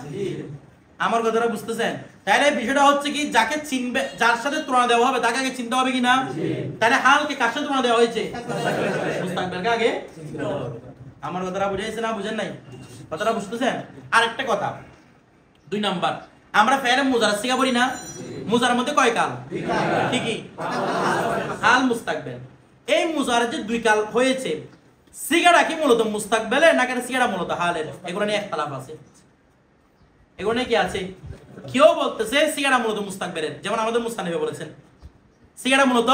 আমার কথাটা বুঝতেছেন? তাহলে বিষয়টা হচ্ছে কি, যাকে চিনবে, যার সাথে তুলনা দেওয়া হবে তাকে আগে চিনতে হবে কিনা? তাহলে হালকে কার সাথে তুলনা দেওয়া হয়েছে? মুস্তাকবিলকে আগে চিনতে হবে। আমার কথাটা বুঝে গেছে না? বুঝেন নাই? কথাটা বুঝতেছেন? আরেকটা কথা, 2 নাম্বার, আমরা ফেলে মুজার সিগা বলি না? মুজার মধ্যে কয় কাল? ঠিকই, হাল মুস্তাকবিল। এই মুজারের যে 2 কাল হয়েছে, সিগাটা কি মূলত মুস্তাকবিলের নাকি সিগাটা মূলত হালের? এগুলো নিয়ে ইখতিলাফ আছে। এগুলো নিয়ে কি আছে? কেউ বলতেছে সিগাটা মূলত মুস্তাকবিলের, যেমন আমাদের মুস্তানিফে বলেছেন সিগাটা মূলত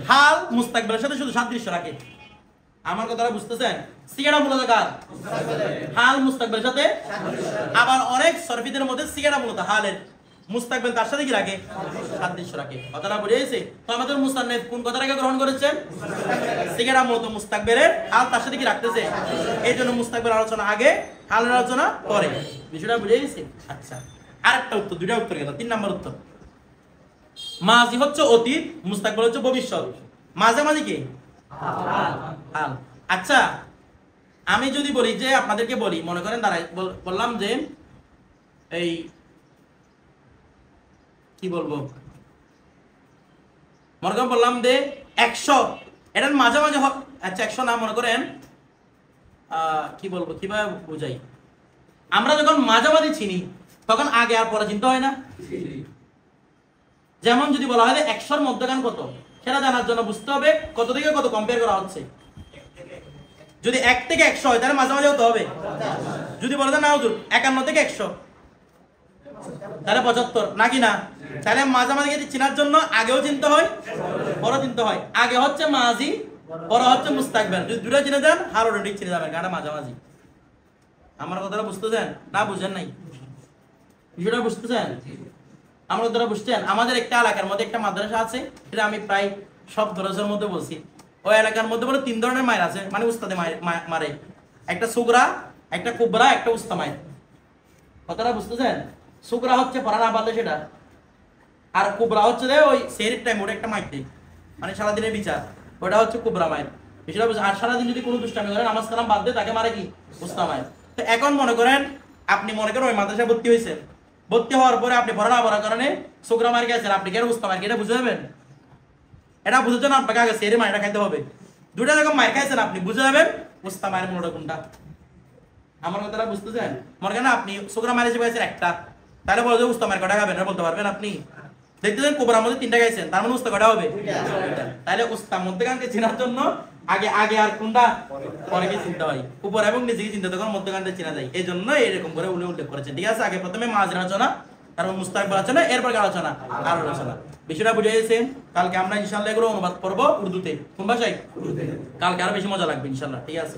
হাল মুস্তাকবিলের সাথে শুধু সাদৃশ্য রাখে। আমার কথাটা বুঝতেছেন? সিগাটা মূলত কার? হাল মুস্তাকবিলের সাথে। আবার অনেক সরফিদের মধ্যে সিগাটা মূলত হালের, মুস্তাকবিল তার সাথে কি রাখে? সাদৃশ্য রাখে। কথাটা বুঝে গেছে? তো আমাদের মুস্তানিফ কোন কথাটাকে গ্রহণ করেছেন? সিগাটা মূলত মুস্তাকবিলের, হাল তার সাথে কি রাখতেছে, এই জন্য মুস্তাকবিল আলোচনা আগে, হালের আলোচনা পরে। বিষয়টা বুঝে গেছে? আচ্ছা, আরেকটা উত্তর, 2টা উত্তর গেল। 3 নম্বর উত্তর, মাজি হচ্ছে অতীত, মুস্তাকবিল হচ্ছে ভবিষ্যৎ, মাঝামাঝি কি হাল। আচ্ছা, আমি যদি বলি যে আপনাদেরকে বলি, মনে করেন দাঁড়াই বললাম যে এই কি বলবো, মনে করেন বললাম যে 100, এটার মাঝামাঝি। আচ্ছা 100 না, মনে করেন কি বলবো, কিভাবে বুঝাই, আমরা যখন মাঝামাঝি চিনি তখন আগে আর পরে চিন্তা হয় না? যেমন যদি বলা হয় যে 100-র মধ্যখান কত, সেটা জানার জন্য বুঝতে হবে কত থেকে কত কম্পেয়ার করা হচ্ছে। যদি 1 থেকে 100 হয় তাহলে মাঝামাঝি হতে হবে। যদি বলা যায় না হুজুর 51 থেকে 100, তাহলে 75, নাকি না? তাহলে মাঝামাঝি চেনার জন্য আগেও চিনতে হয়, পরে চিনতে হয়। আগে হচ্ছে মাঝি, পরে হচ্ছে মুস্তাকবিল। যদি দুটো চিনে যান হাল অটোমেটিক চিনে যাবেন, কারণ মাঝামাঝি। আমার কথাটা বুঝতেছেন না? বুঝেন নাই? বিষয়টা বুঝতেছেন? আমার কথাটা বুঝছেন? আমাদের একটা এলাকার মধ্যে একটা মাদ্রাসা আছে, সেটা আমি প্রায় সব দরজার মধ্যে বলছি। ওই এলাকার মধ্যে বলে 3 ধরনের মায়ের আছে, মানে উস্তাদে মারে, একটা সুগরা, একটা কুবরা, একটা উস্তা মায়ের। কথাটা বুঝতেছেন? সুগরা হচ্ছে পড়া না পারলে সেটা, আর কুবরা হচ্ছে ওই সেরিফ টাইম ওটা একটা মাইর দেয়, মানে সারাদিনের বিচার, ওটা হচ্ছে কুবরা মায়ের। বিষয়টা বুঝছেন? আর সারাদিন যদি কোনো দুষ্টামি করে, নামাজ কালাম বাদ দিয়ে, তাকে মারে কি উস্তা মায়ের। তো এখন মনে করেন আপনি মনে করেন ওই মাদ্রাসায় ভর্তি হয়েছেন, ভর্তি হওয়ার পরে আপনি পড়া না পড়ার কারণে সুগরা মার গেছেন, আপনি কেন উস্তা মার, এটা বুঝে যাবেন? এটা বুঝে যান আপনাকে আগে সেরি মায়েরটা খাইতে হবে। 2টা যখন মায়ের খাইছেন আপনি বুঝে যাবেন উস্তা মায়ের মূলটা কোনটা। আমার কথাটা বুঝতেছেন? মনে করেন আপনি সুগরা মায়ের হিসেবে খাইছেন একটা, তাহলে বলো যে উস্তা মায়ের কটা খাবেন, বলতে পারবেন আপনি? দেখতেছেন কোবরার মধ্যে 3টা খাইছেন, তার মানে উস্তা কটা হবে? তাহলে উস্তা মধ্যখানকে চেনার জন্য আগে আর কোনটা পরে কি চিন্তা হয়, উপর এবং নিচে চিন্তা তখন মধ্যখানটা চেনা যায়। এই জন্য এরকম করে উল্লেখ করেছেন। ঠিক আছে, আগে প্রথমে মাঝের আলোচনা, তারপর মুস্তাকবিল আলোচনা, এরপর আলোচনা আর আলোচনা। বিষয়টা বুঝে গেছেন? কালকে আমরা ইনশাআল্লাহ এগুলো অনুবাদ করবো উর্দুতে। কোন ভাষায়? কালকে আরো বেশি মজা লাগবে ইনশাআল্লাহ। ঠিক আছে।